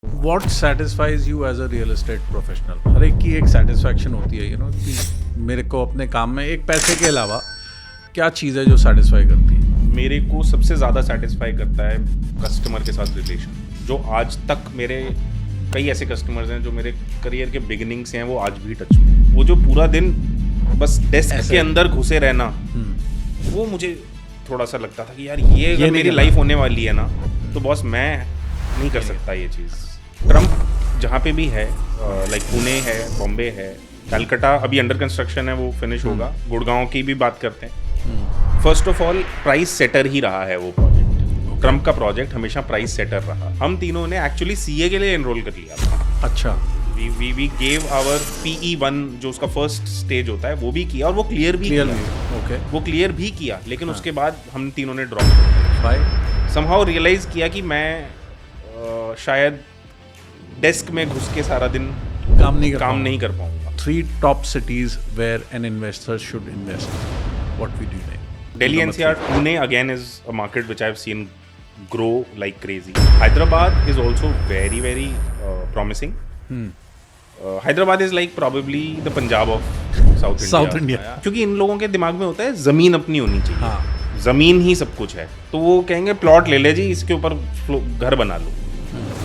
What satisfies you as a real estate professional? हर एक की एक satisfaction होती है, कि मेरे को अपने काम में एक पैसे के अलावा क्या चीज़ है जो satisfy करती है? मेरे को सबसे ज़्यादा सेटिस्फाई करता है कस्टमर के साथ रिलेशन। जो आज तक मेरे कई ऐसे कस्टमर्स हैं जो मेरे करियर के बिगिनिंग से हैं, वो आज भी टच में। वो जो पूरा दिन बस डेस्क के अंदर घुसे रहना, वो मुझे थोड़ा सा लगता था कि यार ये अगर मेरी लाइफ होने वाली है ना, तो बॉस मैं नहीं कर सकता ये चीज़। ट्रम्प जहाँ पे भी है, लाइक पुणे है, बॉम्बे है, कलकत्ता अभी अंडर कंस्ट्रक्शन है, वो फिनिश होगा। गुड़गांव की भी बात करते हैं। First of all price setter ही रहा है वो प्रोजेक्ट। ट्रम्प का प्रोजेक्ट हमेशा प्राइस सेटर रहा। हम तीनों ने एक्चुअली सीए के लिए एनरोल कर लिया था। अच्छा, वी गेव आवर PE1 जो उसका फर्स्ट स्टेज होता है, वो भी किया और वो क्लियर भी किया। ओके, वो क्लियर भी किया, लेकिन उसके बाद हम तीनों ने ड्रॉप किया। बाय समहाउ रियलाइज किया कि मैं शायद डेस्क में घुस के सारा दिन काम नहीं कर पाऊंगा। 3 top cities where an investor should invest. What we do next? Delhi NCR, Pune again is a market which I've seen grow like crazy. Hyderabad is also very very promising. Hyderabad is like probably the Punjab of South India. क्योंकि इन लोगों के दिमाग में होता है ज़मीन अपनी होनी चाहिए। हाँ। ज़मीन ही सब कुछ है, तो वो कहेंगे प्लॉट ले ले जी, इसके ऊपर घर बना लो।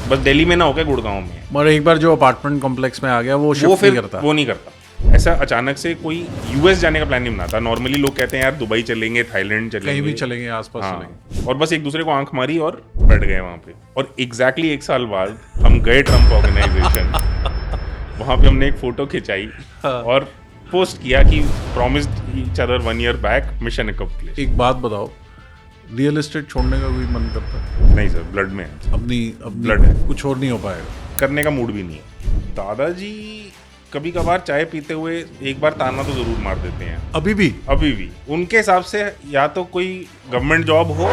बस दिल्ली में ना होकर गुड़गांव में। मगर एक बार जो अपार्टमेंट कॉम्प्लेक्स में आ गया वो शिफ्ट नहीं करता। वो नहीं करता। ऐसा अचानक से कोई यूएस जाने का प्लान नहीं बनाता। नॉर्मली लोग कहते हैं यार दुबई चलेंगे, थाईलैंड चलेंगे, कहीं भी चलेंगे, आसपास हाँ, चलेंगे। और बस एक दूसरे को आंख मारी और बैठ गए वहाँ पे। और एग्जैक्टली 1 साल बाद हम गए ट्रम्प ऑर्गेनाइजेशन। वहाँ पे हमने एक फोटो खिंचाई और पोस्ट किया कि promised each other 1 year back, mission accomplished. एक बात बताओ, रियल एस्टेट छोड़ने का कोई मन करता है? नहीं सर, ब्लड में है। अपनी Blood है। कुछ और नहीं हो पाएगा। करने का मूड भी नहीं है। दादाजी कभी कभार चाय पीते हुए एक बार ताना तो जरूर मार देते हैं। अभी भी उनके हिसाब से या तो कोई गवर्नमेंट जॉब हो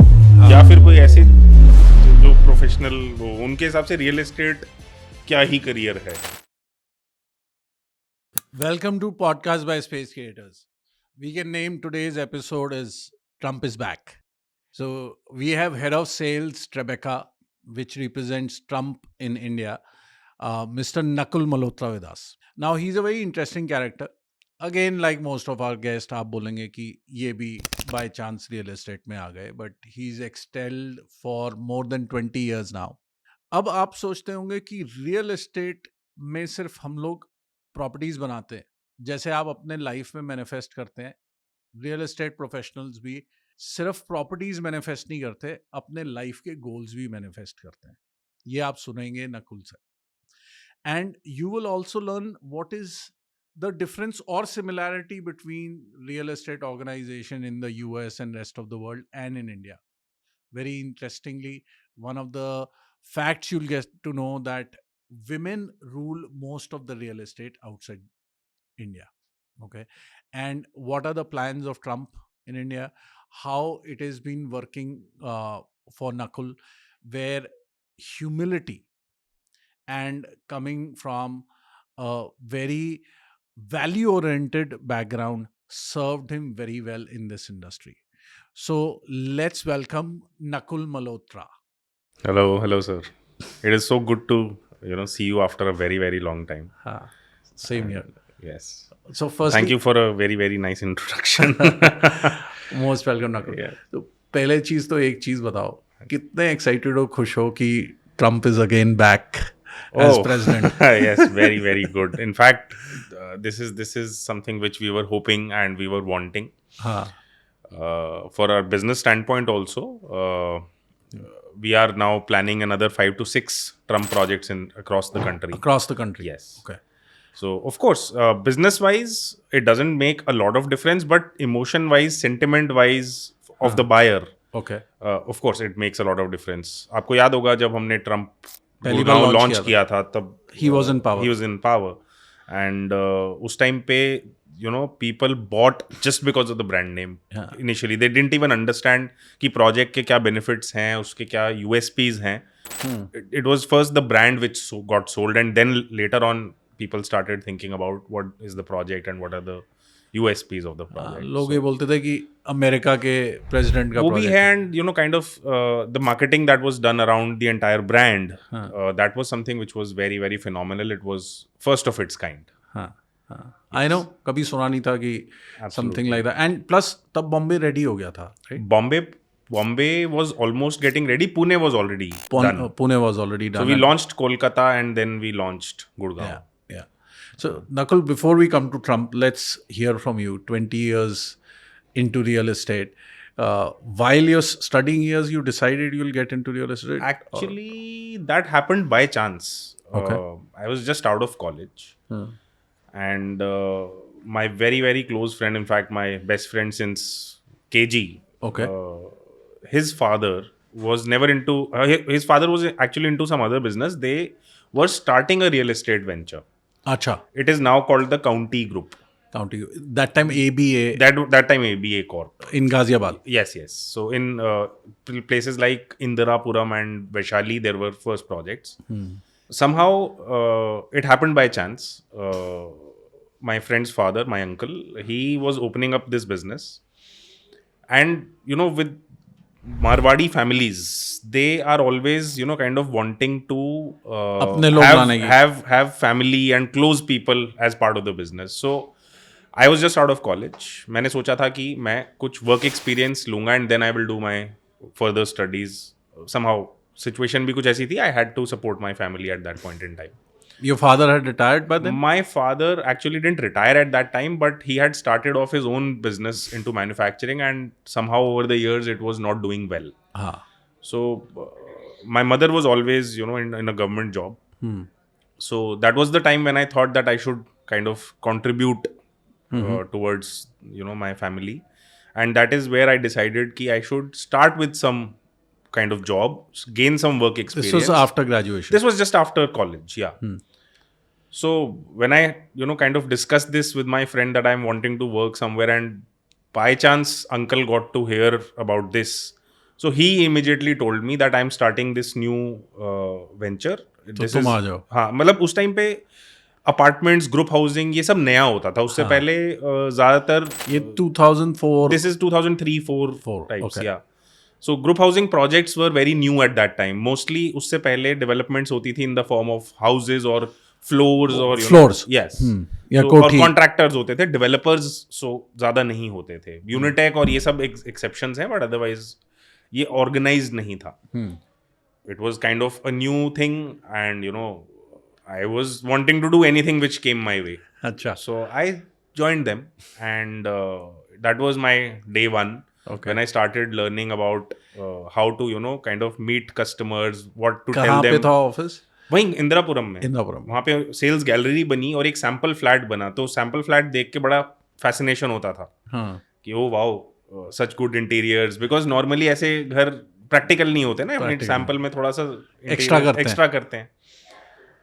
या फिर कोई ऐसे जो प्रोफेशनल हो, उनके हिसाब से रियल एस्टेट क्या ही करियर है। Welcome to Podcast by Space Creators. We can name today's episode as Trump is back. So we have head of sales Tribeca, which represents Trump in India, Mr. Nakul Malhotra with us. Now he's a very interesting character. Again, like most of our guests, आप बोलेंगे कि ये भी by chance real estate में आ गए, but he's excelled for more than 20 years now. अब आप सोचते होंगे कि रियल एस्टेट में सिर्फ हम लोग प्रॉपर्टीज बनाते हैं, जैसे आप अपने लाइफ में मैनिफेस्ट करते हैं, रियल एस्टेट प्रोफेशनल्स भी सिर्फ प्रॉपर्टीज मैनिफेस्ट नहीं करते, अपने लाइफ के गोल्स भी मैनिफेस्ट करते हैं। ये आप सुनेंगे नकुल से। And you will also learn what is the difference और similarity between real estate organisation in the US and rest of the world and in India. Very interestingly, one of the facts you'll get to know that women rule most of the real estate outside India. Okay. And what are the plans of Trump in India? How it has been working for Nakul, where humility and coming from a very value oriented background served him very well in this industry. So let's welcome Nakul Malhotra. Hello sir. It is so good to see you after a very very long time. Same here. Yes. So first, Thank you for a very very nice introduction. most welcome Nakul. Yeah. तो पहले चीज तो एक चीज बताओ, कितने excited हो, खुश हो कि Trump is again back as president? Yes, very very good. In fact, this is something which we were hoping and we were wanting. For our business standpoint also, we are now planning another 5 to 6 Trump projects across the country. Across the country. Yes. Okay. So of course, business wise, it doesn't make a lot of difference, but emotion wise, sentiment wise of the buyer, Okay. of course it makes a lot of difference. आपको याद होगा जब हमने Trump पहली बार launch किया था, तब He was in power. he was in power, and उस टाइम पे people bought just because of the brand name. Initially they didn't even understand कि project के क्या benefits हैं, उसके क्या USPs हैं. It was first the brand which got sold, and then later on people started thinking about what is the project and what are the USPs of the project. लोग ये बोलते थे कि अमेरिका के प्रेसिडेंट का वो भी प्रोजेक्ट है, and you know, kind of the marketing that was done around the entire brand, that was something which was very, very phenomenal. It was first of its kind. हाँ हाँ I know, कभी सुना नहीं था कि Absolutely. Something like that. And plus तब Bombay ready हो गया था, right? Bombay was almost getting ready. Pune was already done. Pune was already done. So we launched Kolkata and then we launched Gurgaon. Yeah. So, Nakul, before we come to Trump, let's hear from you. 20 years into real estate. While you're studying years, you decided you'll get into real estate? Actually, that happened by chance. Okay. I was just out of college. And my very, very close friend, in fact, my best friend since KG, Okay. his father was never into, his father was actually into some other business. They were starting a real estate venture. Acha. It is now called the County Group. County. That time ABA That time ABA Corp. in Ghaziabad. Yes. So in places like Indirapuram and Vaishali, there were first projects. Somehow it happened by chance. My friend's father, my uncle, he was opening up this business. And, you know, with Marwadi families, they are always, you know, kind of wanting to अपने लोग लाने की. have family and close people as part of the business. So I was just out of college. मैंने सोचा था कि मैं कुछ work experience लूँगा and then I will do my further studies. Somehow situation भी कुछ ऐसी थी. I had to support my family at that point in time. Your father had retired by then? My father actually didn't retire at that time, but he had started off his own business into manufacturing, and somehow over the years it was not doing well. So my mother was always, you know, in a government job. So that was the time when I thought that I should kind of contribute towards, you know, my family. And that is where I decided that I should start with some kind of job, gain some work experience. This was after graduation? This was just after college, yeah. So when I, you know, kind of discussed this with my friend that I'm wanting to work somewhere, and by chance uncle got to hear about this. So he immediately told me that I'm starting this new venture. तो तुम आ जाओ. हाँ, मतलब उस time पे apartments, group housing, ये सब नया होता था. उससे पहले ज़्यादातर ये 2004. This is 2003-4 types, okay. yeah. So group housing projects were very new at that time. Mostly उससे पहले developments होती थी in the form of houses or floors or floors. Yes. या So, कोठी. और contractors होते थे, developers so ज़्यादा नहीं होते थे. Unitech और ये सब exceptions हैं, but otherwise ये organized नहीं था. It was kind of a new thing, and, you know, I was wanting to do anything which came my way. अच्छा. So I joined them, and that was my day one. Okay. When I started learning about how to, you know, kind of meet customers, what to कहाँ tell पे them. था office? वहीं इंदिरापुरम में. इंदिरापुरम. वहाँ पे sales gallery बनी और एक सैम्पल फ्लैट बना. तो सैम्पल फ्लैट देख के बड़ा फैसिनेशन होता था कि oh wow, such good interiors. Because normally ऐसे घर प्रैक्टिकल नहीं होते ना, अपने सैम्पल में थोड़ा सा एक्स्ट्रा करते हैं.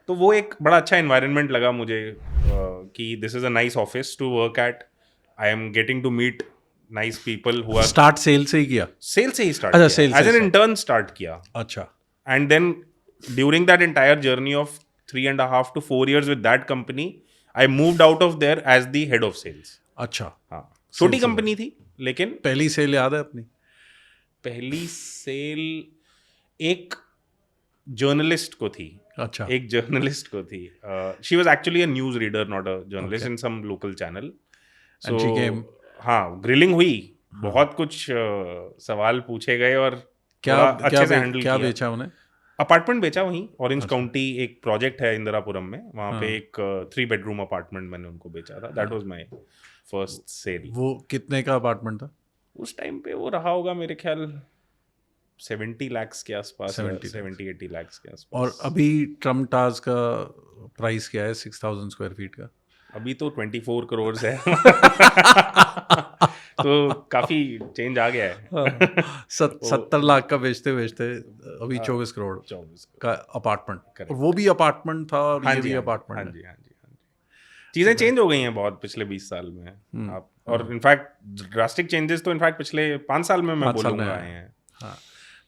तो वो एक बड़ा अच्छा एनवायरनमेंट लगा मुझे कि this is a nice office to work at. I am getting to meet nice people who are. Start sale से ही किया? सेल से ही स्टार्ट अच्छा, किया. sales एज से एन इंटर्न स्टार्ट किया. अच्छा. And then during that entire journey of 3.5 to 4 years with that company, I moved out of there as the head of sales. अच्छा. हाँ, छोटी कंपनी थी, लेकिन पहली सेल याद है अपनी? पहली सेल एक जर्नलिस्ट को थी. अच्छा. एक जर्नलिस्ट को थी. She was actually a news reader, not a journalist, in some local channel. And she came. हाँ, ग्रिलिंग हुई, बहुत कुछ सवाल पूछे गए और क्या अच्छे से हैंडल क्या किया. बेचा उन्हें? अपार्टमेंट बेचा वहीं. ऑरेंज काउंटी एक प्रोजेक्ट है इंदिरापुरम में, वहाँ पे एक 3 बेडरूम अपार्टमेंट मैंने उनको बेचा था. That was my first sale. वो कितने का अपार्टमेंट था? उस टाइम पे वो रहा होगा मेरे ख्याल 70 लाख के आसपास, 70-80 लाख के आसपास. और अभी ट्रम्प टावर्स का प्राइस क्या है 6000 स्क्वायर फीट का? अभी तो 24 करोड़ है. तो काफी चेंज आ गया है. 70 लाख का बेचते बेचते अभी 24 करोड़ का अपार्टमेंट. और वो भी अपार्टमेंट था और ये भी अपार्टमेंट. हाँ जी. चीजें चेंज हो गई हैं बहुत पिछले 20 साल में. आप और इनफैक्ट ड्रास्टिक चेंजेस तो इनफैक्ट पिछले 5 साल में मैं बोलूँगा आए हैं. हाँ.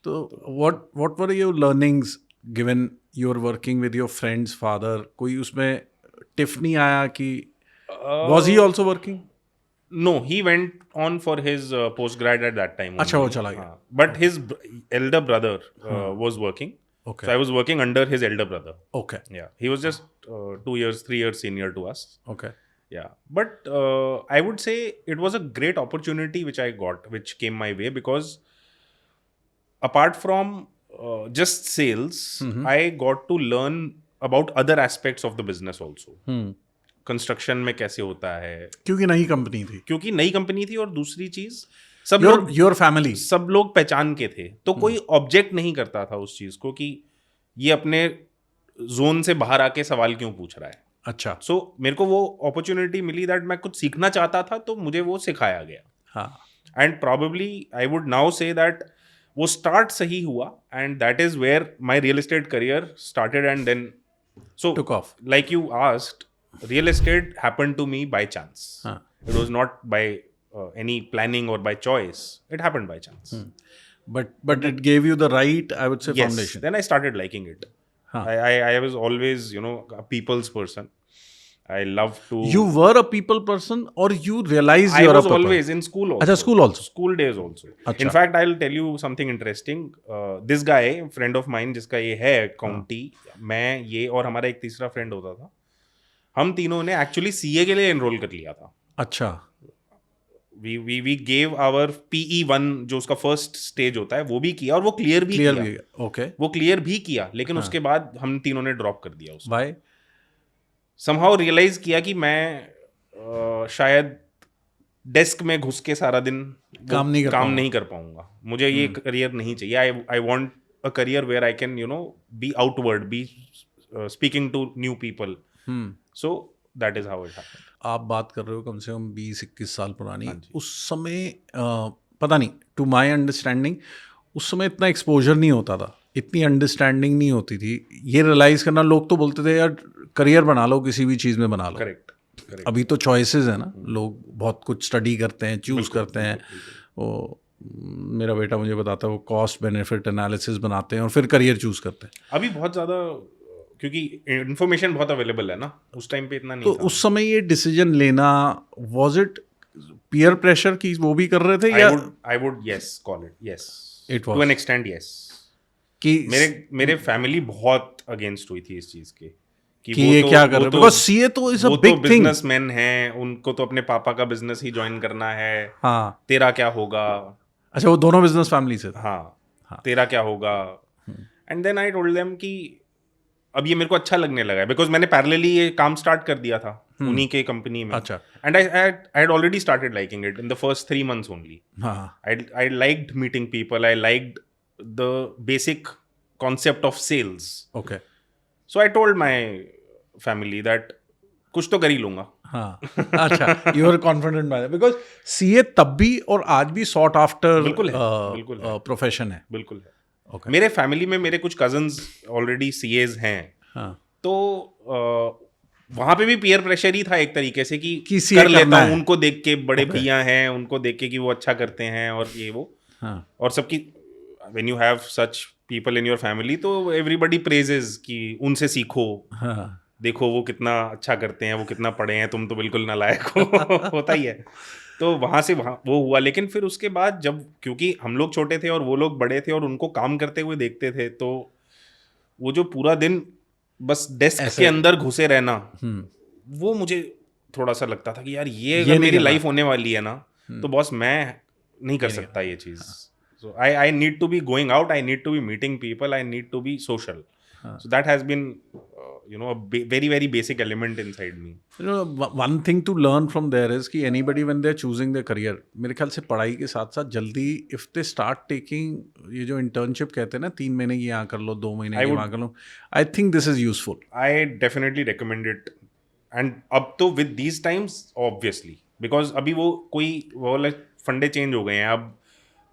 तो what were your learnings given you were working with your friend's father? कोई उसमें टिफ नहीं आया कि was he also working? No, he went on for his postgrad at that time. अच्छा, वो only. चला गया. हाँ. But his elder brother was working. Okay. So I was working under his elder brother. Okay. Yeah, he was just 2 years, 3 years senior to us. Okay. Yeah, but I would say it was a great opportunity which I got, which came my way, because apart from just sales, I got to learn about other aspects of the business also. Construction में कैसे होता है, क्योंकि नई company थी. क्योंकि नई company थी, और दूसरी चीज सब योर फैमिली, सब लोग पहचान के थे, तो कोई ऑब्जेक्ट नहीं करता था उस चीज को कि ये अपने जोन से बाहर आके सवाल क्यों पूछ रहा है. अच्छा. सो मेरे को वो अपॉर्चुनिटी मिली दैट मैं कुछ सीखना चाहता था, तो मुझे वो सिखाया गया. हाँ. And probably I would now say that वो स्टार्ट सही हुआ, and that is where my real estate career started. And then so Took off. like you asked, real estate happened to me by chance. It was not by any planning or by choice. It happened by chance. But it gave you the right, I would say, Yes. foundation. Then I started liking it. I was always, a people's person. I love to. You were a people person, or you realized I you're was a people? always in school also. अच्छा, school also. School days also. अच्छा. In fact, I'll tell you something interesting. This guy, friend of mine, जिसका ये है county, मैं ये और हमारा एक तीसरा फ्रेंड होता था, हम तीनों ने एक्चुअली सीए के लिए एनरोल कर लिया था. अच्छा. वी गेव आवर PE1, जो उसका फर्स्ट स्टेज होता है, वो भी किया, और वो क्लियर भी किया. ओके. वो क्लियर भी किया, लेकिन उसके बाद हम तीनों ने ड्रॉप कर दिया उसको. Why? समहाउ रियलाइज किया कि मैं शायद डेस्क में घुस के सारा दिन काम नहीं कर पाऊंगा. मुझे ये करियर नहीं चाहिए. I want a career where I can be outward, be speaking to new people. So that is how it happened. आप बात कर रहे हो कम से कम 20-21 साल पुरानी. उस समय पता नहीं, टू माय अंडरस्टैंडिंग उस समय इतना एक्सपोजर नहीं होता था, इतनी अंडरस्टैंडिंग नहीं होती थी. ये रियलाइज करना, लोग तो बोलते थे यार करियर बना लो, किसी भी चीज़ में बना लो. करेक्ट. अभी तो चॉइसेस है ना, लोग बहुत कुछ स्टडी करते हैं, चूज करते हैं. वो मेरा बेटा मुझे बताता है, वो कॉस्ट बेनिफिट एनालिसिस बनाते हैं और फिर करियर चूज करते हैं. अभी बहुत ज़्यादा, क्योंकि इन्फॉर्मेशन बहुत अवेलेबल है ना, उस टाइम पे इतना नहीं तो था. उस समय ये डिसीजन लेना, वाज इट पीयर प्रेशर की वो भी कर रहे थे, या I would yes call it yes, it to an extend yes. कि मेरे फैमिली बहुत अगेंस्ट हुई थी इस चीज के कि ये क्या कर रहे हैं, बिकॉज़ सीए तो is a big thing. Businessman हैं, उनको तो अपने पापा का बिजनेस ही ज्वाइन करना है. हाँ. तेरा क्या होगा. अच्छा, वो दोनों बिजनेस फैमिली से थे. हाँ. तेरा क्या होगा. And then I told them कि अब ये मेरे को अच्छा लगने लगा है, बिकॉज मैंने पैरेलली ये काम स्टार्ट कर दिया था उन्हीं के कंपनी में. अच्छा. And I had already started liking it in the first 3 months only. हाँ. I liked meeting people. I liked the basic concept of sales. Okay. So I told my family that कुछ तो कर ही लूंगा. हाँ. अच्छा, you were confident by that because CA तब भी और आज भी sought after बिल्कुल है. प्रोफेशन है. बिल्कुल है. Okay. मेरे फैमिली में मेरे कुछ कजन्स ऑलरेडी CAs हैं. हाँ. तो वहाँ पे भी पीयर प्रेशर ही था एक तरीके से कि CA कर लेता हूँ, है. उनको देख के, बड़े भैया हैं, उनको देख के कि वो अच्छा करते हैं और ये वो. हाँ. और सबकी when you have such people in your family, तो everybody praises कि उनसे सीखो. हाँ. देखो वो कितना अच्छा करते हैं, वो कितना पढ़े हैं, तुम तो बिल्कुल नालायक हो. होता ही है. तो वहाँ से वहाँ वो हुआ. लेकिन फिर उसके बाद जब, क्योंकि हम लोग छोटे थे और वो लोग बड़े थे और उनको काम करते हुए देखते थे, तो वो जो पूरा दिन बस डेस्क के अंदर घुसे रहना, वो मुझे थोड़ा सा लगता था कि यार ये अगर मेरी लाइफ होने वाली है ना, तो बॉस मैं नहीं कर सकता ये चीज़. So I need to be going out. I need to be meeting people. I need to be social. So that has been, a very very basic element inside me. One thing to learn from there is कि anybody when they're choosing their career, मेरे ख्याल से पढ़ाई के साथ साथ जल्दी if they start taking ये जो internship कहते हैं ना, 3 महीने की यहाँ कर लो, 2 महीने की वहाँ कर लो, I think this is useful. I definitely recommend it. And अब तो with these times obviously, because अभी वो फंडे चेंज हो गए हैं. अब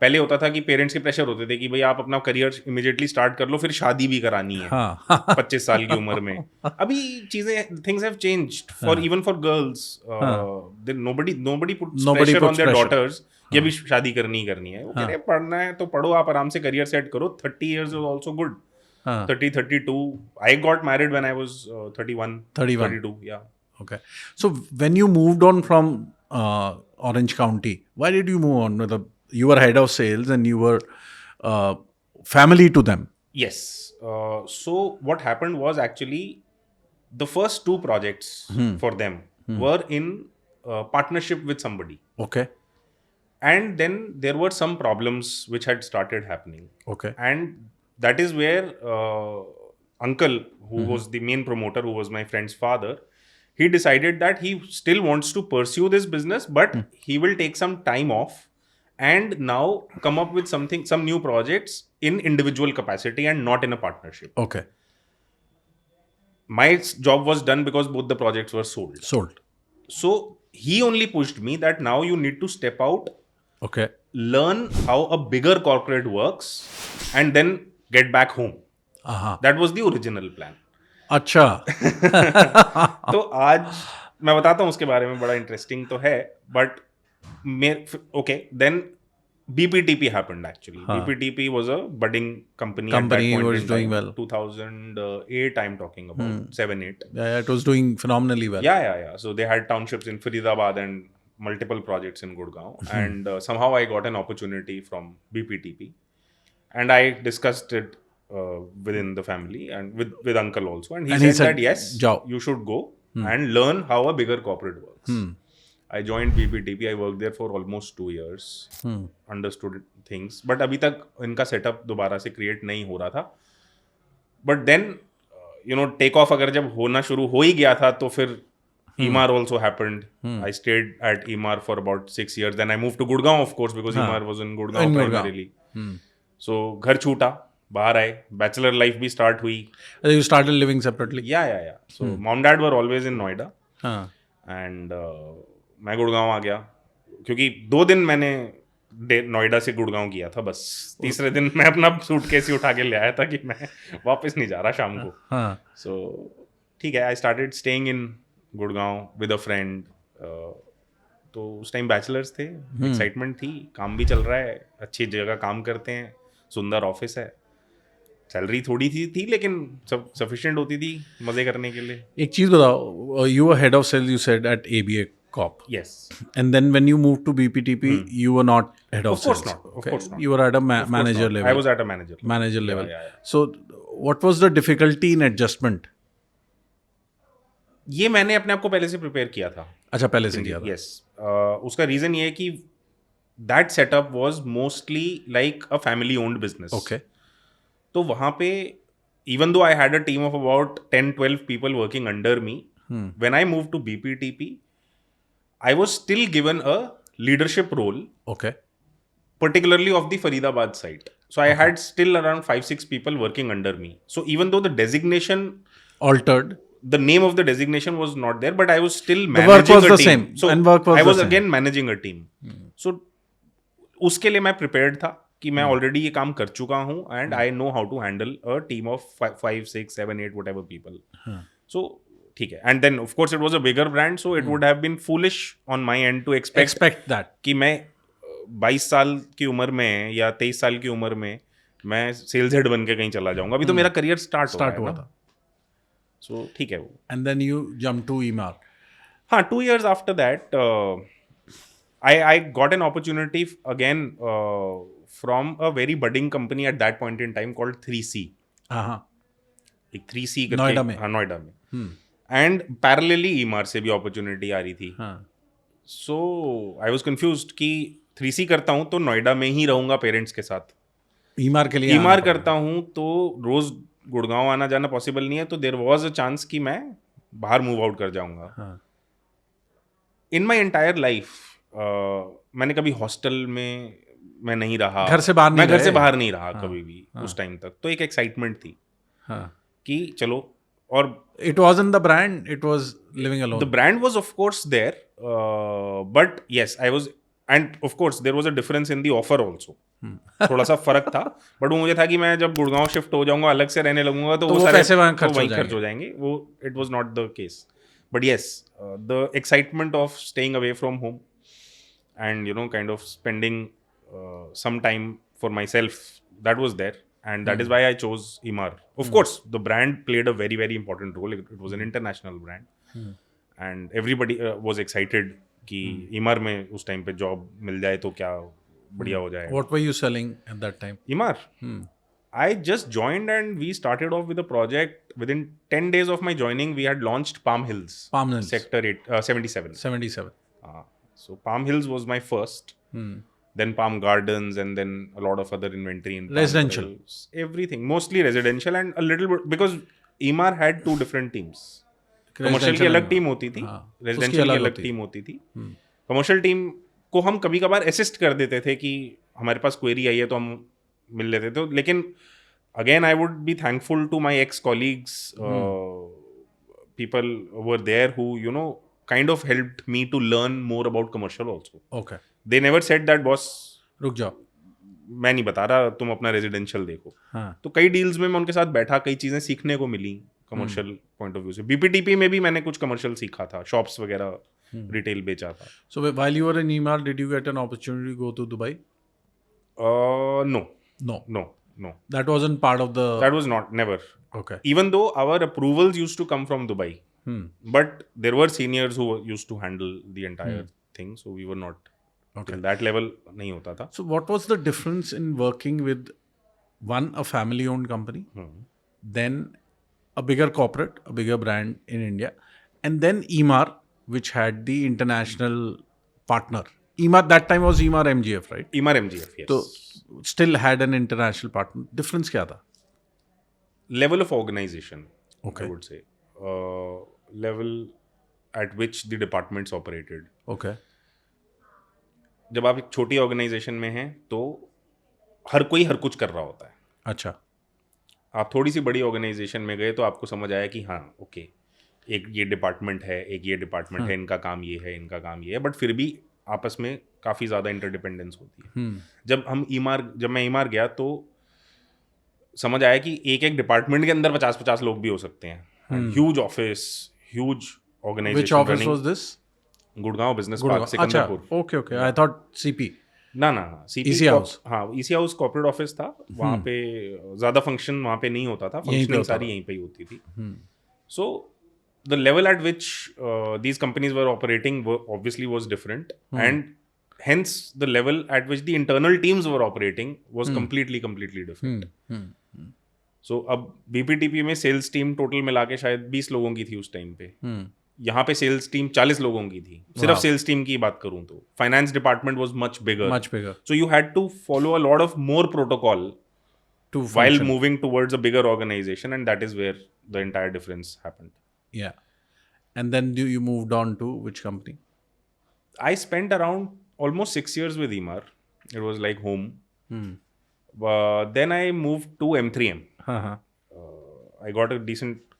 पहले होता था कि पेरेंट्स के प्रेशर होते थे कि भाई आप अपना करियर इमीडिएटली स्टार्ट कर लो, फिर शादी भी करानी है 25 साल की उम्र में. अभी चीजें, things have changed for even for girls. Nobody puts pressure on their daughters कि अभी शादी करनी ही करनी है. वो कह रहे हैं पढ़ना है तो पढ़ो, आप आराम से करियर सेट करो. 30 years is also good. 30, 32. I got married when I was 31, 32. Yeah. Okay. So when you moved on from Orange County. Why did you move on? मतलब, you were head of sales and you were family to them. Yes. So what happened was actually the first two projects for them were in partnership with somebody. Okay. And then there were some problems which had started happening. Okay. And that is where uncle, who was the main promoter, who was my friend's father, he decided that he still wants to pursue this business, but he will take some time off and now come up with some new projects in individual capacity and not in a partnership. Okay. My job was done because both the projects were sold. So he only pushed me that now you need to step out, Okay. learn how a bigger corporate works, and then get back home. That was the original plan. अच्छा. तो आज मैं बताता हूँ उसके बारे में, बड़ा इंटरेस्टिंग तो है, but okay, then BPTP happened actually. BPTP was a budding company at that point was in doing time. well. 2008 I'm talking about, 7-8. Yeah, it was doing phenomenally well. Yeah. So they had townships in Faridabad and multiple projects in Gurgaon. And somehow I got an opportunity from BPTP. And I discussed it within the family and with uncle also. And he said that yes, Jao. you should go and learn how a bigger corporate works. I joined BPTP. I worked there for almost 2 years. Understood things. But अभी तक इनका setup दोबारा से create नहीं हो रहा था. But then, take off अगर जब होना शुरू हो ही गया था, तो फिर Emaar also happened. I stayed at Emaar for about 6 years. Then I moved to Gurgaon, of course, because Emaar was in Gurgaon primarily. So घर छूटा, बाहर आए, bachelor life भी start हुई. You started living separately. Yeah. So mom dad were always in Noida. And मैं गुड़गांव आ गया, क्योंकि 2 दिन मैंने नोएडा से गुड़गांव किया था बस. तीसरे दिन मैं अपना सूटकेस ही उठा के ले आया था कि मैं वापस नहीं जा रहा शाम को. सो ठीक है, I started staying in Gurgaon with a friend. तो उस टाइम बैचलर्स थे, एक्साइटमेंट थी, काम भी चल रहा है, अच्छी जगह काम करते हैं, सुंदर ऑफिस है, सैलरी थोड़ी थी लेकिन सब सफिशिएंट होती थी मजे करने के लिए. एक चीज बताओ, you were head of sales, you said, at ABA Corp. Yes. And then when you moved to BPTP, you were not head of sales. Of course not. You were at a manager level. I was at a manager level. Yeah. So what was the difficulty in adjustment? ये मैंने अपने आप को पहले से prepare किया था. अच्छा, पहले से किया था. Yes. उसका रीजन ये है कि that setup was mostly like a family owned business. Okay. तो वहाँ पे even though I had a team of about 10-12 people working under me, when I moved to BPTP, I was still given a leadership role. Okay. Particularly of the Faridabad side. So I had still around 5-6 people working under me. So even though the designation altered, the name of the designation was not there, but I was still managing the work was a the team. same. So and work was I was the again managing a team. So उसके लिए मैं prepared था कि मैं already ये काम कर चुका हूँ and I know how to handle a team of 5, 6, 7, 8 whatever people. So ठीक है. And then of course it was a bigger brand, so it would have been foolish on my end to expect that कि मैं 22 साल की उम्र में या 23 साल की उम्र में मैं सेल्स हेड बन के कहीं चला जाऊंगा. अभी तो मेरा करियर स्टार्ट हुआ था. सो ठीक है वो. And then you jumped to Emaar. हाँ, 2 years after that, I got an opportunity again from a very budding company at that point in time called 3C. एक 3C करके नोएडा में. हाँ, नोएडा में. एंड पैरेलली ईमार से भी अपॉर्चुनिटी आ रही थी. सो आई वाज कंफ्यूज्ड कि 3C करता हूँ तो नोएडा में ही रहूंगा पेरेंट्स के साथ. ईमार के लिए ईमार करता हूँ तो रोज गुड़गांव आना जाना पॉसिबल नहीं है, तो देयर वाज अ चांस कि मैं बाहर मूव आउट कर जाऊंगा. इन माई एंटायर लाइफ मैंने कभी हॉस्टल में मैं नहीं रहा, घर से बाहर नहीं रहा कभी भी उस टाइम तक. तो एक एक्साइटमेंट थी कि चलो. और it wasn't the brand, it was living alone. The brand was of course there, but yes, I was, and of course there was a difference in the offer also. थोड़ा सा फर्क था, बट वो मुझे था कि मैं जब गुड़गांव शिफ्ट हो जाऊंगा, अलग से रहने लगूंगा, तो वो सारे पैसे वहीं खर्च हो जाएंगे. वो it was not the case, but yes, the excitement of staying away from home and kind of spending some time for myself, that was there. And that is why I chose Emaar. Of course, the brand played a very, very important role. It was an international brand. And everybody was excited कि ईमार में उस time पे job मिल जाए तो क्या बढ़िया हो जाएगा. What were you selling at that time? ईमार, I just joined and we started off with a project. Within 10 days of my joining, we had launched Palm Hills. Palm Hills. Sector 77. 77. So Palm Hills was my first. Then Palm Gardens, and then a lot of other inventory in Palm Residential. Hills. Everything, mostly residential and a little bit because Emaar had two different teams. Commercial की अलग team होती थी, residential की अलग team होती थी. Commercial team को हम कभी कभार असिस्ट कर देते थे कि हमारे पास क्वेरी आई है तो हम मिल लेते थे. लेकिन again I would be thankful to my ex-colleagues, people were there who kind of helped me to learn more about commercial also. Okay. They never said that boss रुक जाओ, मैं नहीं बता रहा, तुम अपना रेजिडेंशियल देखो. हाँ. तो कई डील्स में मैं उनके साथ बैठा, कई चीजें सीखने को मिली कमर्शियल पॉइंट ऑफ व्यू से. बीपीटीपी में भी मैंने कुछ कमर्शियल सीखा था, शॉप्स वगैरह रिटेल बेचा था. So while you were in Emaar, did you get an opportunity to go to Dubai? No. No. That wasn't part of the. That was never. Okay. Even though our approvals used to come from Dubai, but there were seniors who used to handle the entire thing, so we were not till that level नहीं होता था. So what was the difference in working with a family-owned company, then a bigger corporate, a bigger brand in India, and then Emaar, which had the international partner. Emaar that time was Emaar MGF, right? Emaar MGF, yes. So still had an international partner. Difference क्या था? Level of organization, Okay. I would say. Level at which the departments operated. Okay. जब आप एक छोटी organisation में हैं तो हर कोई हर कुछ कर रहा होता है. अच्छा. आप थोड़ी सी बड़ी ऑर्गेनाइजेशन में गए तो आपको समझ आया कि हाँ ओके, एक ये डिपार्टमेंट है, एक ये डिपार्टमेंट है, इनका काम ये है, इनका काम ये है, बट फिर भी आपस में काफ़ी ज़्यादा इंटरडिपेंडेंस होती है. जब मैं ईमार गया तो समझ आया कि एक एक डिपार्टमेंट के अंदर 50-50 लोग भी हो सकते हैं. Huge office, huge organisation. Which office was this? Gurgaon business park, Sikanderpur. Okay. I thought CP. ना सीपी EC हाउस. हाँ, EC हाउस कॉर्पोरेट ऑफिस था. वहाँ पे ज़्यादा फंक्शन वहाँ पे नहीं होता था, फंक्शनिंग सारी यहीं पे ही होती थी. सो the level at which these companies were operating obviously was different, and hence the level at which the internal teams were operating was completely different. So अब BPTP में सेल्स टीम टोटल मिला के शायद 20 लोगों की थी उस टाइम पे. यहाँ पे सेल्स टीम 40 लोगों की थी. सिर्फ सेल्स टीम की बात करूँ तो finance department was much bigger. So you had to follow a lot of more protocol To while function. moving towards a bigger organization, and that is where the entire difference happened. Yeah. And then you moved on to which company? I spent around almost 6 years with Emaar. It was like home. Then I moved to M3M. I got a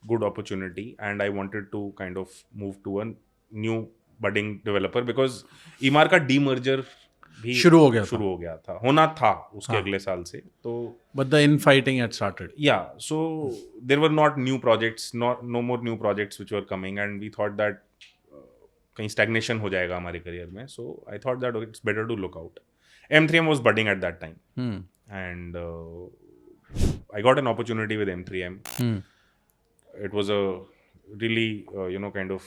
good opportunity, and I wanted to kind of move to a new budding developer because Emaar का demerger भी शुरू हो गया था. होना था उसके अगले साल से. तो But the infighting had started. yeah, so there were not new projects, no more new projects which were coming, and we thought that कहीं stagnation हो जाएगा हमारे career में. So I thought that it's better to look out. M3M was budding at that time, and I got an opportunity with M3M. It was a really kind of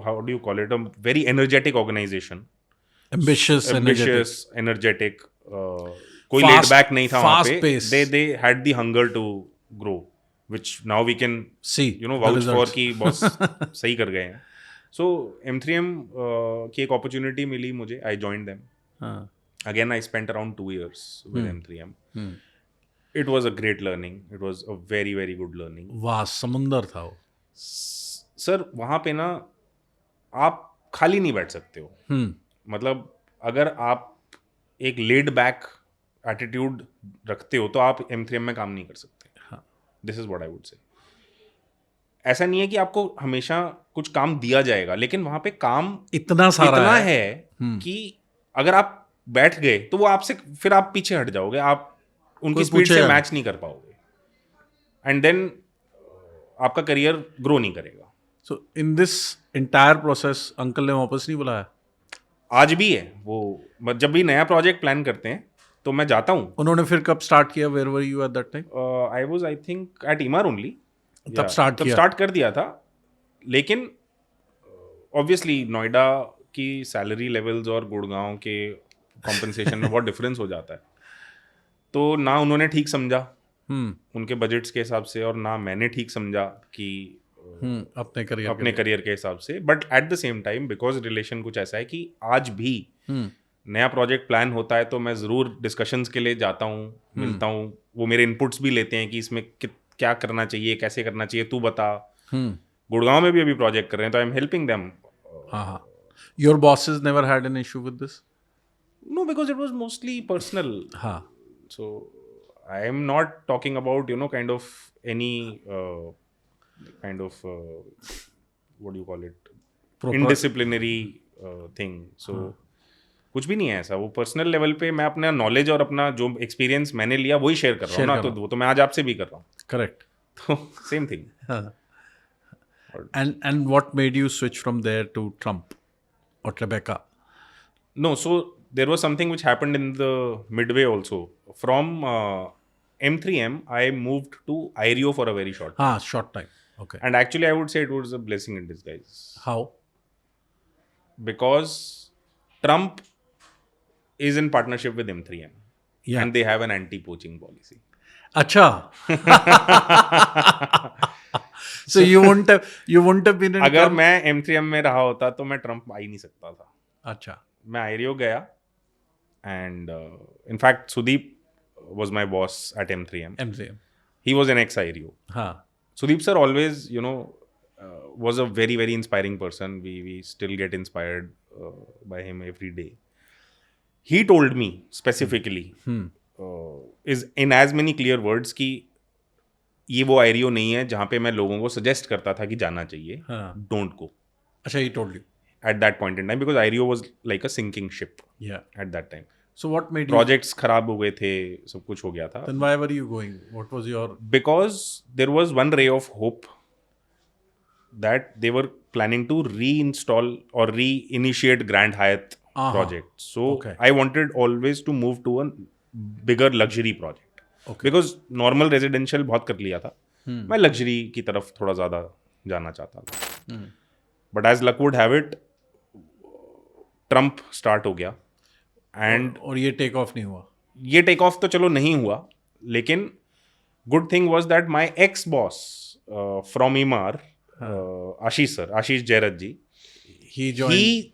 how do you call it, a very energetic organization. Ambitious, energetic. कोई laid back नहीं था वहाँ पे. They had the hunger to grow, which now we can see vouch for कि boss सही कर गए हैं. So M3M की एक opportunity मिली मुझे. I joined them. Again, I spent around 2 years with M3M. It was a great learning. It was a very, very good learning. वाह, समुंदर था वो. सर वहाँ पे ना आप खाली नहीं बैठ सकते हो. मतलब अगर आप एक लेड बैक एटीट्यूड रखते हो तो आप M3M में काम नहीं कर सकते. This is what I would say. ऐसा नहीं है कि आपको हमेशा कुछ काम दिया जाएगा, लेकिन वहाँ पे काम इतना सारा है कि अगर आप बैठ गए तो वो आपसे फिर आप पीछे हट जाओगे, आप उनकी स्पीड से मैच नहीं कर पाओगे, एंड देन आपका करियर ग्रो नहीं करेगा. So in this entire process uncle ने वापस नहीं बुलाया? आज भी है वो. जब भी नया प्रोजेक्ट प्लान करते हैं तो मैं जाता हूँ. उन्होंने फिर कब स्टार्ट किया? Where were you at that time? I was I think at Emaar only. तब स्टार्ट कर दिया था, लेकिन ऑब्वियसली नोएडा की सैलरी लेवल्स और गुड़गांव के कॉम्पनसेशन में बहुत डिफरेंस हो जाता है, तो ना उन्होंने ठीक समझा उनके बजट्स के हिसाब से, और ना मैंने ठीक समझा कि अपने करियर अपने करियर के हिसाब से। But at the same time because relation कुछ ऐसा है कि आज भी नया प्रोजेक्ट प्लान होता है तो मैं ज़रूर डिस्कशंस के लिए जाता हूँ, मिलता हूँ, वो मेरे इनपुट्स भी लेते हैं कि इसमें क्या करना चाहिए, कैसे करना चाहिए, तू बता। गुड़गांव में भी अभी प्रोजेक्ट कर रहे हैं तो I am helping them. Your bosses never had an issue with this? No, because it was mostly personal. हाँ, so I am not talking about kind of any what do you call it, indisciplinary thing. So कुछ भी नहीं है ऐसा, वो personal level पे मैं अपना नॉलेज और अपना जो एक्सपीरियंस मैंने लिया वही शेयर कर रहा हूँ ना, तो वो तो मैं आज आपसे भी कर रहा हूँ। करेक्ट। तो same thing. And what made you switch from there to Trump or Tribeca? No, so there was something which happened in the midway also. From M3M, I moved to IREO for a very short time. Short time. Okay. And actually, I would say it was a blessing in disguise. How? Because Trump is in partnership with M3M. Yeah. And they have an anti-poaching policy. Acha. So you wouldn't have been in अगर Trump? मैं M3M में रहा होता तो मैं Trump आ ही नहीं सकता था। अच्छा। मैं IREO गया, and in fact Sudeep was my boss at M3M. He was an ex-IREO. हाँ. Sudeep sir always, was a very, very inspiring person. We still get inspired by him every day. He told me specifically, is in as many clear words कि ये वो IREO नहीं है जहाँ पे मैं लोगों को सजेस्ट करता था कि जाना चाहिए, डोंट गो. अच्छा, he told you at that point in time because IREO was like a sinking ship. Yeah. At that time. So what made projects खराब हो गए थे, सब कुछ हो गया था. Then why were you going? What was your? Because there was one ray of hope that they were planning to reinstall or reinitiate Grand Hyatt project. So I wanted always to move to a bigger luxury project. Okay. Because normal residential बहुत कर लिया था. मैं luxury की तरफ थोड़ा ज़्यादा जाना चाहता था. But as luck would have it, Trump start हो गया एंड और ये टेक ऑफ नहीं हुआ. ये टेक ऑफ तो चलो नहीं हुआ, लेकिन good thing was that my ex boss from Emaar, Ashish Jayrath ji, he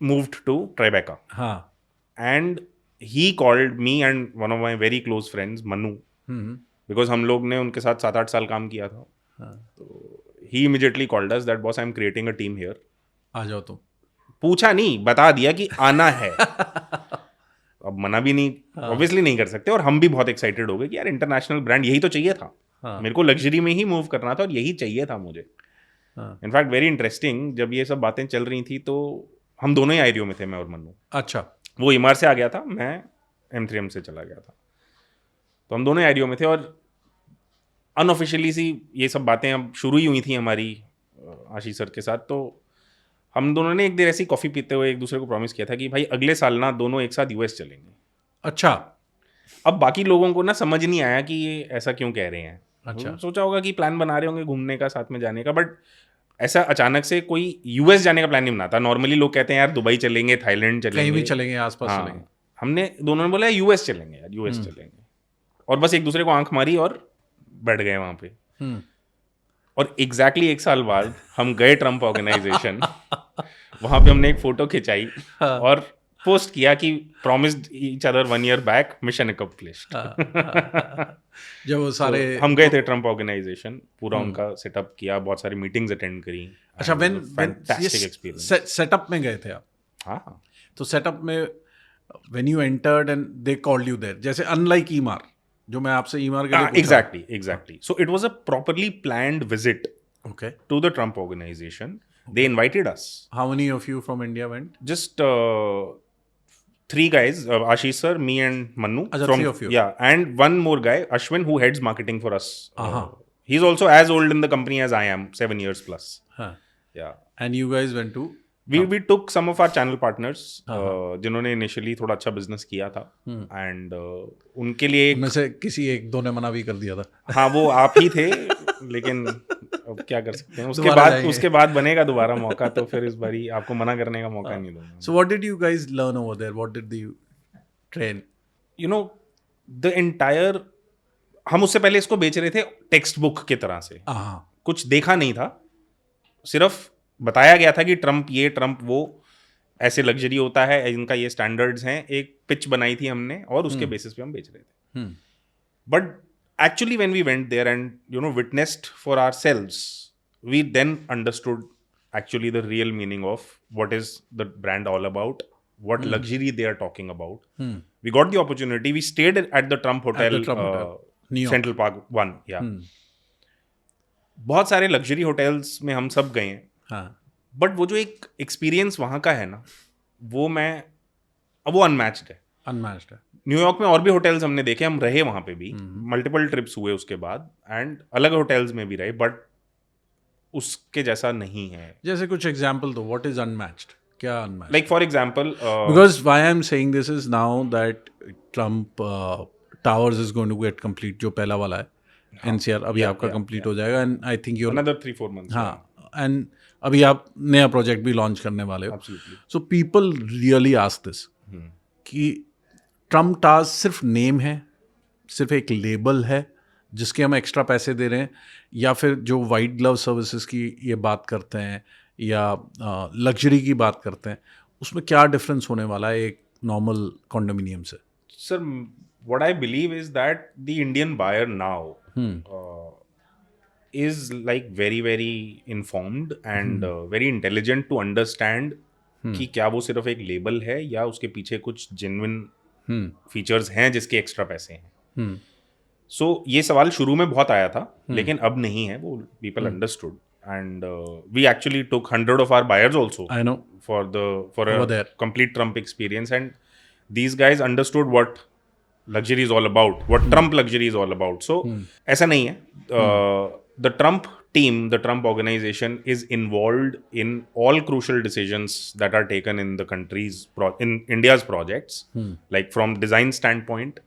moved to Tribeca. And he called me and one of my very close friends, Manu, because हम लोग ने उनके साथ 7-8 साल काम किया था. तो he immediately called us that boss, I'm creating a team here. आ जाओ तुम. पूछा नहीं, बता दिया कि आना है. अब मना भी नहीं, ऑब्वियसली नहीं कर सकते, और हम भी बहुत एक्साइटेड हो गए कि यार इंटरनेशनल ब्रांड यही तो चाहिए था. मेरे को लग्जरी में ही मूव करना था और यही चाहिए था मुझे. इनफैक्ट वेरी इंटरेस्टिंग, जब ये सब बातें चल रही थी तो हम दोनों ही IREO में थे, मैं और मन्नू. अच्छा. वो ईमार से आ गया था, मैं M3M से चला गया था, तो हम दोनों IREO में थे. और अनऑफिशियली सी ये सब बातें अब शुरू ही हुई थी हमारी आशीष सर के साथ. तो हम दोनों ने एक देर ऐसी कॉफ़ी पीते हुए एक दूसरे को प्रॉमिस किया था कि भाई अगले साल ना दोनों एक साथ US चलेंगे. अच्छा. अब बाकी लोगों को ना समझ नहीं आया कि ये ऐसा क्यों कह रहे हैं. अच्छा. सोचा होगा कि प्लान बना रहे होंगे घूमने का, साथ में जाने का, बट ऐसा अचानक से कोई US जाने का प्लान नहीं बनाता. नॉर्मली लोग कहते हैं यार दुबई चलेंगे, थाईलैंड चलेंगे, कहीं भी चलेंगे, आसपास चलेंगे. हमने दोनों ने बोला US चलेंगे यार, US चलेंगे, और बस एक दूसरे को आंख मारी और बैठ गए वहाँ पे. और एग्जैक्टली एक साल बाद हम गए ट्रम्प ऑर्गेनाइजेशन. वहाँ पे हमने एक फोटो खिंचाई और पोस्ट किया कि promised each other 1 year back, mission accomplished. जब वो सारे हम गए थे ट्रम्प ऑर्गेनाइजेशन, पूरा उनका सेटअप किया, बहुत सारी मीटिंग्स अटेंड करी. अच्छा, फैंटास्टिक एक्सपीरियंस. सेटअप में गए थे आप? हाँ. तो सेटअप में when you entered and they called you there, जैसे अनलाइक ईमार जो मैं आपसे ईमार के लिए पूछा. Exactly. So it was a properly planned visit to the Trump organisation. They invited us. How many of you from India went? Just 3 guys, Ashish sir, me and Manu. From, 3 of you. Yeah, and one more guy, Ashwin, who heads marketing for us. He's also as old in the company as I am, 7 years plus. Yeah. And you guys went to? We took some of our channel partners, जिन्होंने initially थोड़ा अच्छा business किया था, and उनके लिए उनमें से किसी 1-2 ने मना भी कर दिया था. हाँ, वो आप ही थे, लेकिन अब क्या कर सकते हैं, दोबारा जाएंगे। उसके बाद बनेगा दोबारा मौका, तो फिर इस बारी आपको मना करने का मौका नहीं दूंगा। So what did you guys learn over there? What did you train? You know the entire, हम उससे पहले इसको बेच रहे थे टेक्स्ट बुक की तरह से, कुछ देखा नहीं था, सिर्फ बताया गया था कि ट्रम्प ये ट्रम्प वो, ऐसे लग्जरी होता है, इनका ये स्टैंडर्ड्स हैं, एक पिच बनाई थी हमने और उसके बेसिस पे हम बेच रहे थे। But actually when we went there and witnessed for ourselves, we then understood actually the real meaning of what is the brand all about, what luxury they are talking about. We got the opportunity, we stayed at the Trump Hotel, New York. Central Park 1, बहुत सारे luxury hotels में हम सब गए हैं, but वो जो एक एक्सपीरियंस वहाँ का है ना, वो अनमैच्ड है। न्यूयॉर्क में और भी होटल्स हमने देखे, हम रहे वहाँ पे भी, मल्टीपल ट्रिप्स हुए उसके बाद, एंड अलग होटल्स में भी रहे, बट उसके जैसा नहीं है। जैसे कुछ एग्जांपल दो, व्हाट इज अनमैच्ड, क्या unmatched? Like for example, because why I am saying this is now that Trump Towers is going to get complete, जो पहला वाला है एनसीआर, अभी आपका कंप्लीट हो जाएगा, and I think your another 3-4 months. हाँ, एंड अभी आप नया प्रोजेक्ट भी लॉन्च करने वाले हो। So people really ask this कि ट्रम्प टावर्स सिर्फ नेम है, सिर्फ एक लेबल है जिसके हम एक्स्ट्रा पैसे दे रहे हैं, या फिर जो वाइट ग्लव सर्विसेज की ये बात करते हैं या लग्जरी की बात करते हैं, उसमें क्या डिफरेंस होने वाला है एक नॉर्मल कॉन्डोमिनियम से? Sir, what I believe is that the Indian buyer now is like very very informed and very intelligent to understand कि क्या वो सिर्फ एक लेबल है या उसके पीछे कुछ जेन्युइन फीचर्स हैं जिसके एक्स्ट्रा पैसे हैं। सो ये सवाल शुरू में बहुत आया था, लेकिन अब नहीं है, वो people understood, and we actually took 100 of our buyers also, I know, for a complete Trump experience, and these guys understood what luxury is all about, what Trump luxury is all about. So ऐसा नहीं है, the Trump team, the Trump organization is involved in all crucial decisions that are taken in the country's in India's projects, like from design standpoint,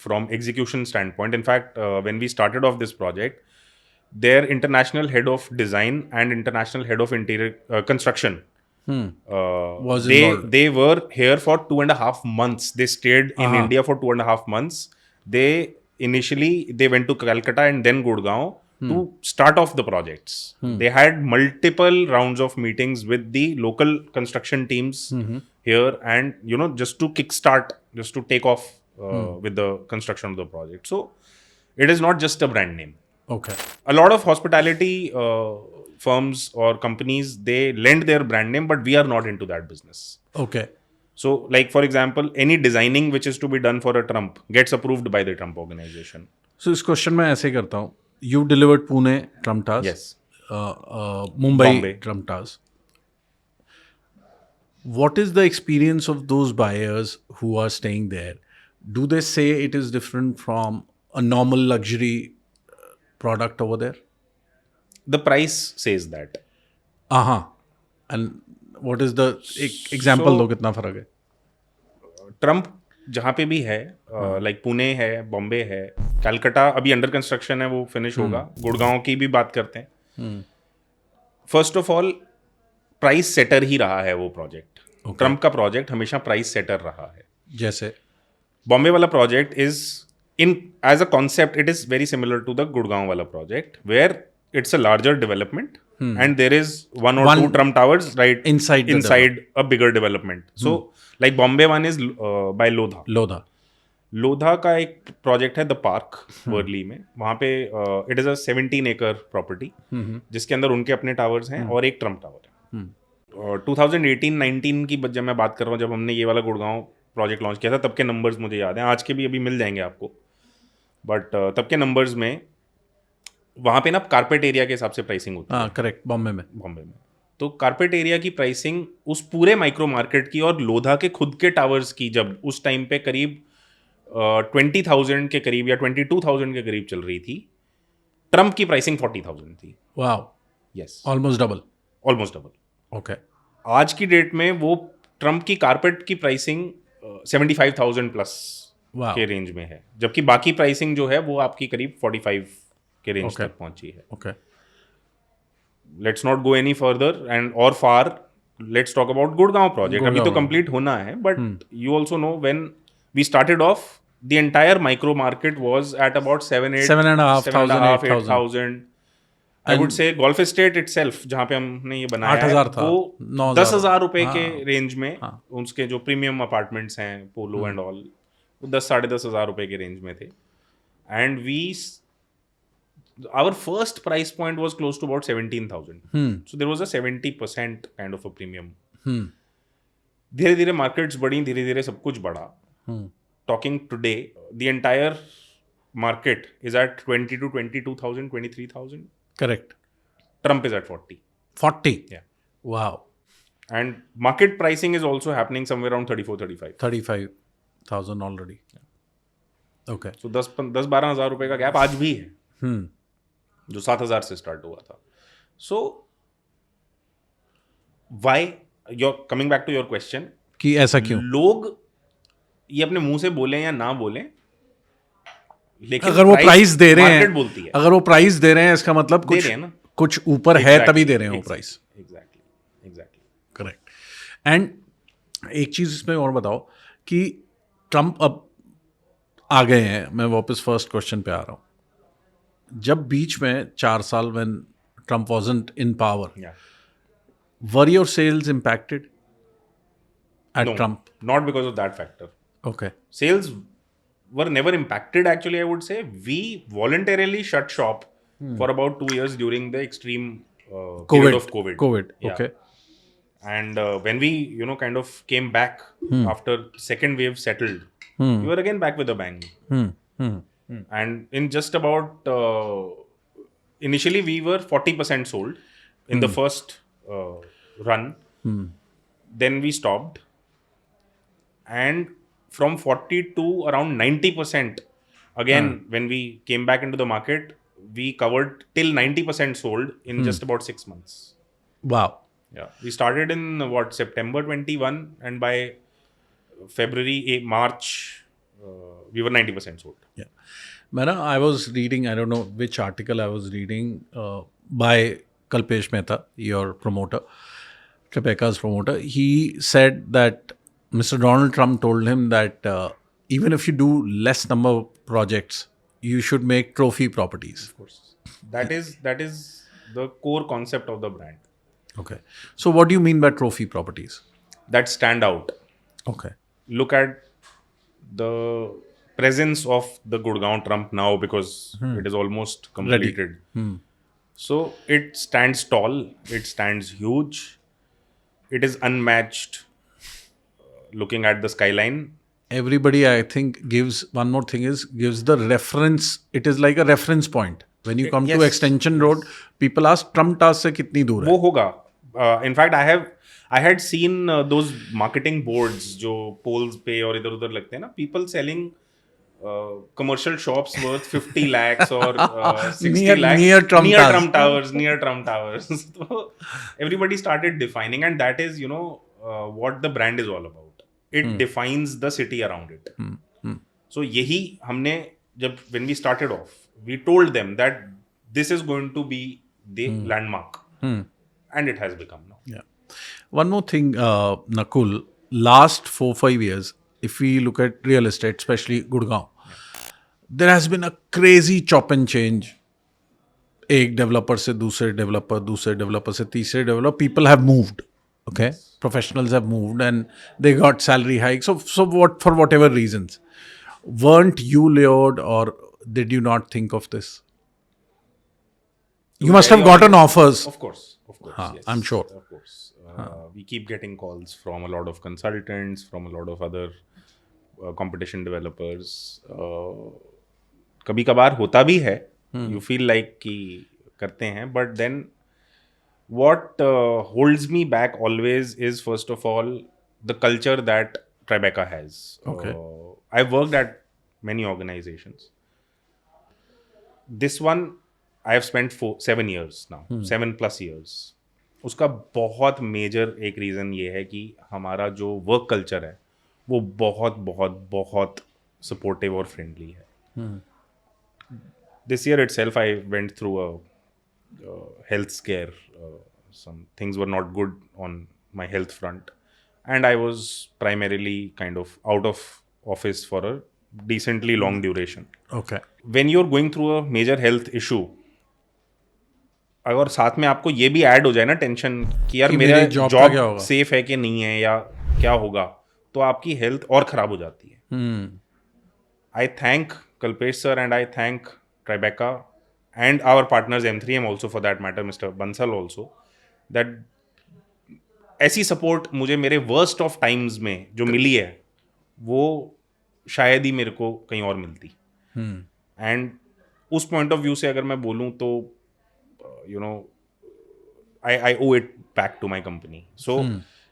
from execution standpoint. In fact, when we started off this project, their international head of design and international head of interior construction, they were here for 2.5 months. They stayed in India for 2.5 months. They went to Calcutta and then Gurgaon to start off the projects. They had multiple rounds of meetings with the local construction teams here, and just to kickstart, just to take off with the construction of the project. So it is not just a brand name. Okay. A lot of hospitality firms or companies, they lend their brand name, but we are not into that business. Okay. So like for example, any designing which is to be done for a Trump gets approved by the Trump organization. So इस question मैं ऐसे करता हूँ, you delivered Pune Trump Towers, yes, Mumbai Bombay Trump Towers. What is the experience of those buyers who are staying there? Do they say it is different from a normal luxury product over there? The price says that. And what is the example दो, कितना फर्क है? Trump जहाँ पे भी है, like Pune है, बॉम्बे है, कलकत्ता अभी अंडर कंस्ट्रक्शन है, वो फिनिश होगा, गुड़गांव की भी बात करते हैं। First of all, price setter ही रहा है वो प्रोजेक्ट। ट्रम्प का प्रोजेक्ट हमेशा प्राइस सेटर रहा है। जैसे बॉम्बे वाला project is as a concept, it is very similar to the Gurgaon wala project, where it's a larger development and there is one or two Trump towers right inside a bigger development. So like Bombay one is by Lodha का एक project है, the park Worli में, वहाँ पे it is a 17-acre property जिसके अंदर उनके अपने टावर्स हैं और एक ट्रम्प टावर है। 2018-19 की जब मैं बात कर रहा हूँ, जब हमने ये वाला गुड़गांव प्रोजेक्ट लॉन्च किया था, तब के नंबर्स मुझे याद हैं, आज के भी अभी मिल जाएंगे आपको, बट तब के नंबर्स में वहाँ पे ना कारपेट एरिया के हिसाब से प्राइसिंग होती है। करेक्ट, बॉम्बे में तो कारपेट एरिया की प्राइसिंग उस पूरे माइक्रो मार्केट की और लोधा के खुद के टावर्स की जब उस टाइम पे करीब 20,000 के करीब या 22,000 के करीब चल रही थी, ट्रम्प की प्राइसिंग 40,000 थी। Wow, yes, almost double. Okay, आज की डेट में वो ट्रम्प की कारपेट की प्राइसिंग 75,000 प्लस के रेंज में है, जबकि बाकी प्राइसिंग जो है वो आपकी करीब 45 के रेंज तक पहुंची है। Okay, let's not go any further and or far. Let's talk about Gurgaon project. अभी तो complete होना है, but you also know when we started off, the entire micro market was at about 7,500, 8,000. I would say Golf Estate itself, जहाँ पे हमने ये बनाया है, 8,000 था, वो 9,000 10,000 रुपए के रेंज में उसके जो प्रीमियम अपार्टमेंट्स हैं, पोलो एंड ऑल, वो 10,000-10,500 रुपए के रेंज में थे. And our first price point was close to about 17,000. So there was a 70% kind of a premium. धीरे धीरे मार्केट्स बढ़ी, धीरे धीरे सब कुछ बढ़ा. Talking today, the entire market is at 20 to 22,000, 23,000. Correct. Trump is at 40. 40? Yeah. Wow. And market pricing is also happening somewhere around 34, 35. 35,000 already. Okay. So 10-12 हज़ार रुपए का गैप आज भी है, जो 7,000 से स्टार्ट हुआ था. So why, you're coming back to your question, कि ऐसा क्यों? लोग ये अपने मुंह से बोलें या ना बोलें, लेकिन अगर वो प्राइस दे रहे मार्केट हैं, बोलती है. अगर वो प्राइस दे रहे हैं, इसका मतलब दे रहे हैं ना, कुछ ऊपर है तभी दे रहे हैं वो प्राइस. एग्जैक्टली. करेक्ट. एंड एक चीज इसमें और बताओ कि ट्रम्प अब आ गए हैं. मैं वापस फर्स्ट क्वेश्चन पे आ रहा हूँ. जब बीच में 4 साल when Trump wasn't in power, were your sales impacted at Trump? Not because of that factor. Okay. Sales were never impacted, actually, I would say. We voluntarily shut shop for about 2 years during the extreme period of COVID. Yeah. Okay. And when we, kind of came back after second wave settled, we were again back with a bang. And in just about, initially we were 40% sold in the first run. Then we stopped. And from 40 to around 90%, again, when we came back into the market, we covered till 90% sold in just about 6 months. Wow. Yeah. We started in September 21, and by February, March, we were 90% sold. Yeah. I was reading, I don't know which article I was reading by Kalpesh Mehta, your promoter, Tribeca's promoter. He said that Mr. Donald Trump told him that even if you do less number of projects, you should make trophy properties. Of course. That is the core concept of the brand. Okay. So what do you mean by trophy properties? That stand out. Okay. Look at the presence of the Gurgaon Trump now, because it is almost completed. So it stands tall. It stands huge. It is unmatched. Looking at the skyline, everybody, I think, gives one more thing is gives the reference. It is like a reference point when you come to Extension Road. People ask Trump Tower से कितनी दूर है? वो होगा. In fact, I had seen those marketing boards जो poles पे और इधर उधर लगते हैं ना. People selling commercial shops worth 50 lakhs or 60 lakhs near Trump Towers. So everybody started defining, and that is, what the brand is all about. It defines the city around it. So यही हमने जब when we started off, we told them that this is going to be the landmark, and it has become now. Yeah. One more thing, Nakul. Last 4-5 years, if we look at real estate, especially Gurgaon, there has been a crazy chop and change. एक developer से दूसरे developer से तीसरे developer, people have moved. Okay, professionals have moved and they got salary hikes. So what, for whatever reasons, weren't you lured, or did you not think of this? You must have gotten offers. Of course, yes. I'm sure. Of course. We keep getting calls from a lot of consultants, from a lot of other competition developers. कभी कभार होता भी है. You feel like कि करते हैं, but then what holds me back always is, first of all, the culture that Tribeca has. Okay. I've worked at many organizations. This one, I have spent 7 years now, 7+ years. उसका बहुत major एक reason ये है कि हमारा जो work culture है वो बहुत बहुत बहुत सपोर्टिव और फ्रेंडली है. This year itself, I went through health scare. Some things were not good on my health front, and I was primarily kind of out of office for a decently long duration. Okay. When you're going through a major health issue, अगर साथ में आपको ये भी add हो जाए ना tension कि यार कि मेरा मेरी job का क्या जॉब होगा? सेफ है कि नहीं है या क्या होगा, तो आपकी हेल्थ और खराब हो जाती है. I thank Kalpesh sir and I thank Tribeca and our partners M3M also for that matter, Mr. Bansal also, that ऐसी सपोर्ट मुझे मेरे वर्स्ट ऑफ टाइम्स में जो मिली है वो शायद ही मेरे को कहीं और मिलती. एंड उस पॉइंट ऑफ व्यू से अगर मैं बोलूँ तो you know I owe it back to my company. So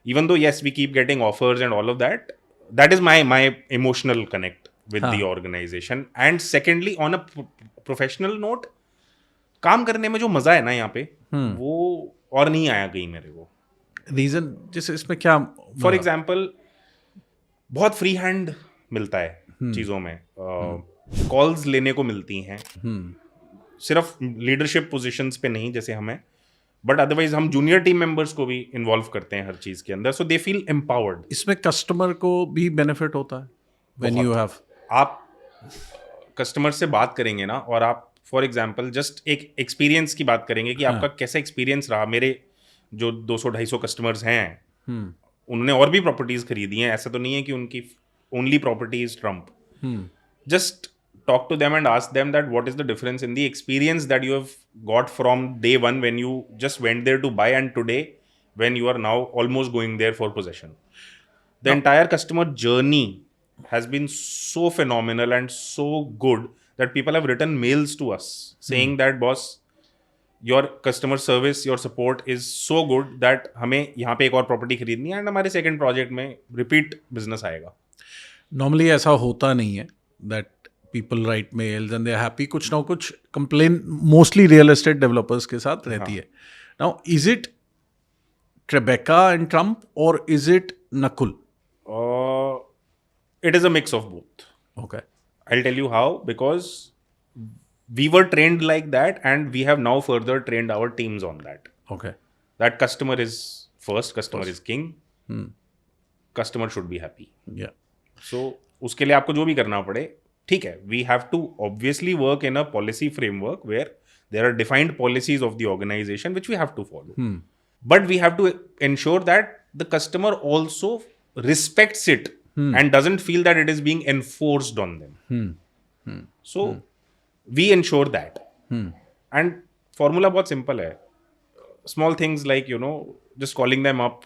even though yes we keep getting offers and all of that, that is my emotional connect with the organization. And secondly on a professional note, काम करने में जो मजा है ना यहाँ पे वो और नहीं आया कहीं मेरे को. रीजन जैसे इसमें क्या फॉर एग्जाम्पल बहुत फ्री हैंड मिलता है चीज़ों में. कॉल्स लेने को मिलती हैं सिर्फ लीडरशिप पोजीशंस पे नहीं जैसे हमें, बट अदरवाइज हम जूनियर टीम मेंबर्स को भी इन्वॉल्व करते हैं हर चीज़ के अंदर, सो दे फील एम्पावर्ड. इसमें कस्टमर को भी बेनिफिट होता है व्हेन यू हैव. आप कस्टमर से बात करेंगे ना और आप फॉर एग्जाम्पल जस्ट एक एक्सपीरियंस की बात करेंगे कि आपका कैसा एक्सपीरियंस रहा. मेरे जो 200-250 कस्टमर्स हैं उन्होंने और भी प्रॉपर्टीज खरीदी हैं, ऐसा तो नहीं है कि उनकी only property is Trump. Just talk to them and ask them that what is the difference in the experience that you have got from day one when you just went there to buy and today when you are now almost going there for possession. The entire customer journey has been so phenomenal and so good that people have written mails to us saying that boss your customer service, your support is so good that हमें यहाँ पे एक और property खरीदनी है and हमारे second project में repeat business आएगा. नॉर्मली ऐसा होता नहीं है that people write mails and they're happy. कुछ ना कुछ complain mostly real estate developers के साथ रहती है. Now, is it Tribeca and Trump or is it Nakul? It is a mix of both. Okay. I'll tell you how, because we were trained like that and we have now further trained our teams on that. Okay. That customer is first, customer is king. Customer should be happy. Yeah. So, उसके लिए आपको जो भी करना पड़े ठीक है. We have to obviously work in a policy framework where there are defined policies of the organization which we have to follow. But we have to ensure that the customer also respects it and doesn't feel that it is being enforced on them. So we ensure that. And formula बहुत simple है. Small things like just calling them up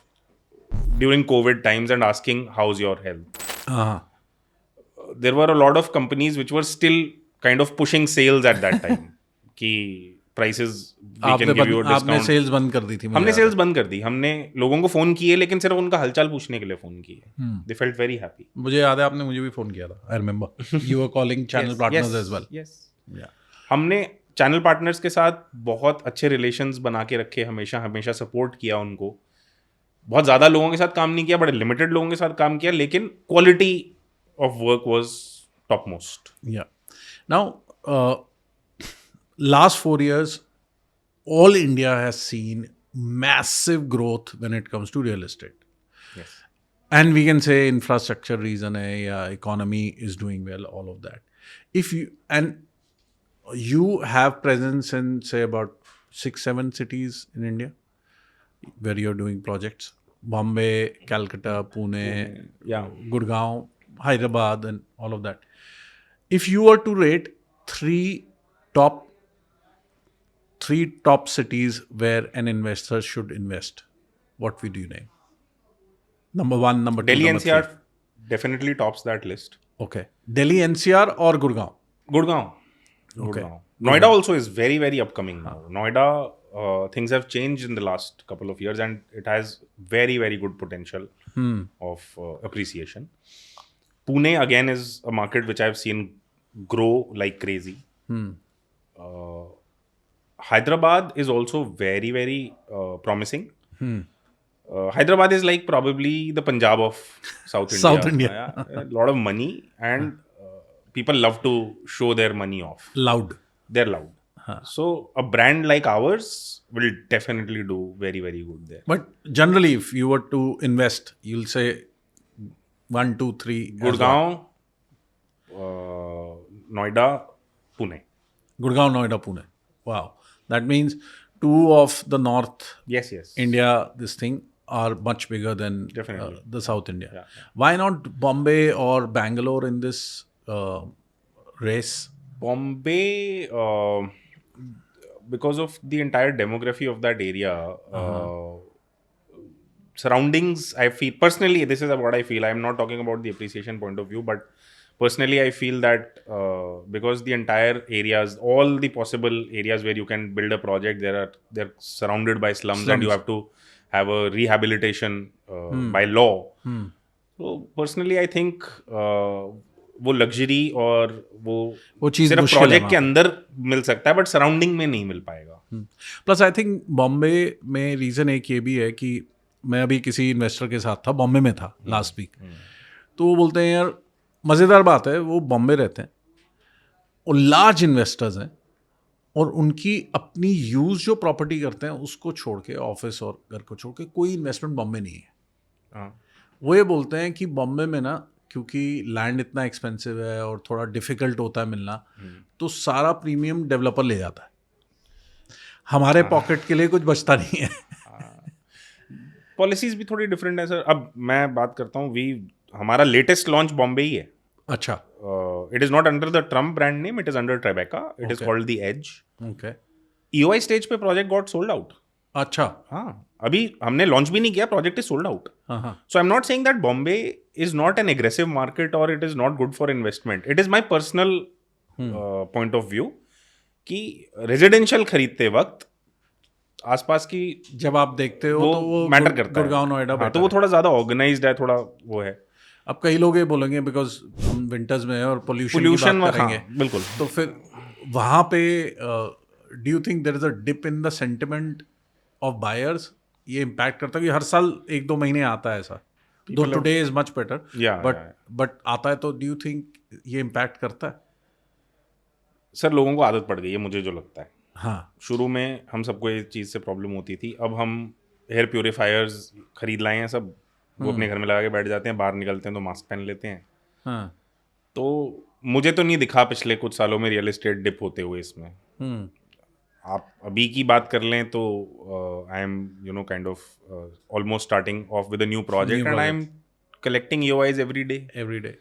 during COVID times and asking how's your health. There were a lot of companies which were still kind of pushing sales at that time कि prices we can give you a discount. आपने sales बंद कर दी थी. हमने sales बंद कर दी. हमने लोगों को फोन किए लेकिन सिर्फ उनका हालचाल पूछने के लिए फोन किए. They felt very happy. मुझे याद है आपने मुझे भी फोन किया था. I remember. You were calling channel partners as well. Yes. हमने चैनल पार्टनर्स के साथ बहुत अच्छे रिलेशंस बना के रखे. हमेशा सपोर्ट किया उनको. बहुत ज़्यादा लोगों के साथ काम नहीं किया, बड़े लिमिटेड लोगों के साथ काम किया, लेकिन quality of work was topmost. Yeah. Now, last 4 years, all India has seen massive growth when it comes to real estate. Yes. And we can say infrastructure reason hai, ya economy is doing well, all of that. If you have presence in say about 6-7 cities in India where you're doing projects. Bombay, Calcutta, Pune, Gurgaon, Hyderabad and all of that. If you were to rate three top cities where an investor should invest, what would you name? Number 1, number 2, Delhi number NCR 3. Definitely tops that list. Okay. Delhi NCR or Gurgaon? Gurgaon. Okay. Noida also is very, very upcoming now. Noida, things have changed in the last couple of years and it has very, very good potential of appreciation. Pune again is a market which I've seen grow like crazy. Hyderabad is also very, very promising. Hyderabad is like probably the Punjab of South India. South India. A lot of money and people love to show their money off. Loud. They're loud. So a brand like ours will definitely do very, very good there. But generally, if you were to invest, you'll say 1, 2, 3. Gurgaon, Noida, Pune. Gurgaon, Noida, Pune. Wow. That means 2 of the North Yes. India, this thing, are much bigger than Definitely. the South India. Yeah. Why not Bombay or Bangalore in this race? Bombay, because of the entire demography of that area, surroundings, I feel personally, this is what I feel. I'm not talking about the appreciation point of view, but personally, I feel that because the entire areas, all the possible areas where you can build a project, they're surrounded by slums, and you have to have a rehabilitation by law. So personally, I think वो luxury और वो चीज़ सिर्फ मुश्किल है project वहाँ के अंदर मिल सकता है, बट सराउंडिंग में नहीं मिल पाएगा. प्लस आई थिंक बॉम्बे में रीज़न एक ये भी है कि मैं अभी किसी इन्वेस्टर के साथ था, बॉम्बे में था लास्ट वीक. तो वो बोलते हैं यार मज़ेदार बात है, वो बॉम्बे रहते हैं और लार्ज इन्वेस्टर्स हैं और उनकी अपनी यूज़ जो प्रॉपर्टी करते हैं उसको छोड़ के, ऑफिस और घर को छोड़ के, कोई इन्वेस्टमेंट बॉम्बे नहीं है. वो ये बोलते हैं कि बॉम्बे में ना, क्योंकि लैंड इतना एक्सपेंसिव है और थोड़ा डिफिकल्ट होता है मिलना, तो सारा प्रीमियम डेवलपर ले जाता है. हमारे पॉकेट के लिए कुछ बचता नहीं है. पॉलिसीज भी थोड़ी डिफरेंट है सर. अब मैं बात करता हूँ, हमारा लेटेस्ट लॉन्च बॉम्बे ही है. अच्छा. It is not under the Trump brand name, it is under Tribeca. It is called the Edge. Okay. EOI stage पे प्रोजेक्ट गॉट सोल्ड आउट. अच्छा. हाँ, अभी हमने लॉन्च भी नहीं किया, project is sold out. So I am not saying that Bombay is not an aggressive market और it is not good for investment. It is my personal point of view कि residential खरीदते वक्त आसपास की जब आप देखते हो तो वो मैटर करता है. गुड़गांव, नोएडा, हाँ, तो वो थोड़ा ज्यादा ऑर्गेनाइज्ड है, थोड़ा वो है. अब कई लोग ये बोलेंगे बिकॉज हम विंटर्स में हैं और पोल्यूशन की बात करेंगे. हाँ, बिल्कुल. तो फिर वहाँ पे do you think there is a dip in the sentiment of buyers? ये इम्पैक्ट करता है कि हर साल 1-2 महीने आता है ऐसा. दो today is much better, but आता है. तो डू यू थिंक ये इम्पैक्ट करता है? सर, लोगों को आदत पड़ गई है, मुझे जो लगता है. हाँ. शुरू में हम सबको ये चीज़ से प्रॉब्लम होती थी. अब हम एयर प्योरीफायर्स खरीद लाए हैं सब. वो अपने घर में लगा के बैठ जाते हैं, बाहर निकलते हैं तो मास्क पहन लेते हैं. हाँ. तो मुझे तो नहीं दिखा पिछले कुछ सालों में रियल एस्टेट डिप होते हुए इसमें. आप अभी की बात कर लें तो I am kind of almost starting of with a new project and I am collecting EOIs every day.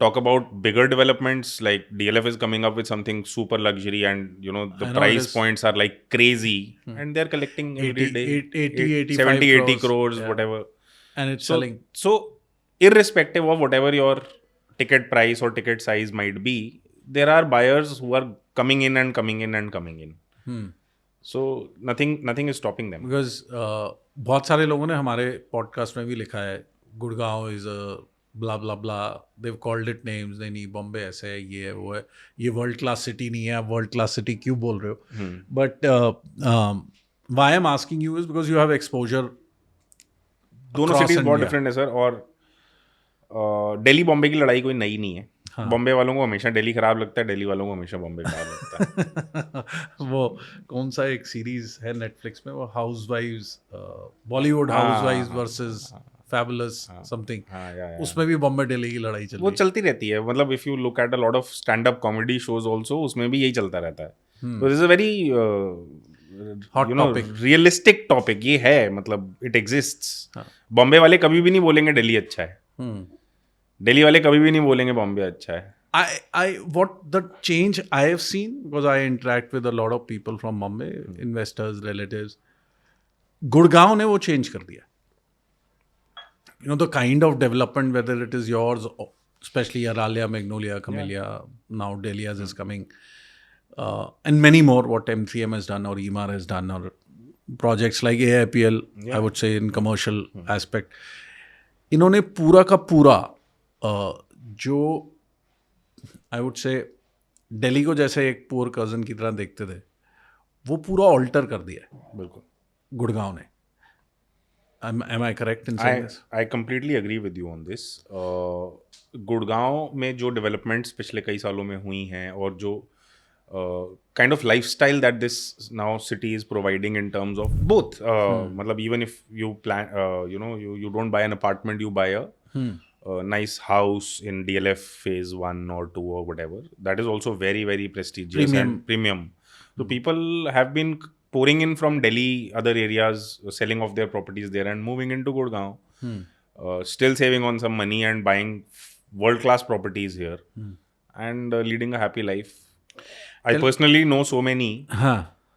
Talk about bigger developments, like DLF is coming up with something super luxury, and the price points are like crazy, and they're collecting every day 70-80 crores, whatever, and it's selling. So irrespective of whatever your ticket price or ticket size might be, there are buyers who are coming in and coming in and coming in. So nothing is stopping them. Because बहुत सारे लोगों ने हमारे podcast में भी लिखा है, Gurgaon is blah blah blah, they've called it names. नहीं, बॉम्बे ऐसे है, ये है, वो है, ये वर्ल्ड क्लास सिटी नहीं है. आप वर्ल्ड क्लास सिटी क्यों बोल रहे हो? But why I'm asking you is because you have exposure. दोनों सिटीज बहुत डिफरेंट है सर. और दिल्ली बॉम्बे की लड़ाई कोई नई नहीं है. हाँ. बॉम्बे वालों को हमेशा दिल्ली खराब लगता है, दिल्ली वालों को हमेशा बॉम्बे खराब लगता है. वो कौन सा एक सीरीज है नेटफ्लिक्स में, वो housewives, Bollywood housewives versus fabulous something, उसमें भी बॉम्बे दिल्ली की लड़ाई चल रही है. वो चलती रहती है. मतलब if you look at a lot of stand up comedy shows also, उसमें भी यही चलता रहता है. तो this is a very hot topic, realistic topic. ये है, मतलब इट एग्जिस्ट्स. बॉम्बे वाले कभी भी नहीं बोलेंगे दिल्ली अच्छा है. दिल्ली वाले कभी भी नहीं बोलेंगे बॉम्बे अच्छा है. What the change I have seen, because I interact with a lot of people from Bombay, investors, relatives. Gurgaon ने वो चेंज कर दिया. The kind of development, whether it is yours, especially Aralia, Magnolia, Camellia, now Dahlias is coming, and many more, what MCM has done or EMAR has done, or projects like AIPL, I would say in commercial aspect. इन्होंने पूरा का पूरा जो I would say Delhi को जैसे एक poor cousin की तरह देखते थे, वो पूरा ऑल्टर कर दिया है. बिल्कुल. गुड़गांव ने. Am I correct in saying this? I completely agree with you on this. Gurgaon में जो डेवलपमेंट्स पिछले कई सालों में हुई हैं और जो kind of lifestyle that this now city is providing in terms of both. Matlab, even if you plan, you don't buy an apartment, you buy a nice house in DLF phase 1 or 2 or whatever. That is also very, very prestigious and premium. So people have been pouring in from Delhi, other areas, selling off their properties there and moving into Gurgaon. Still saving on some money and buying world-class properties here and leading a happy life. I personally know so many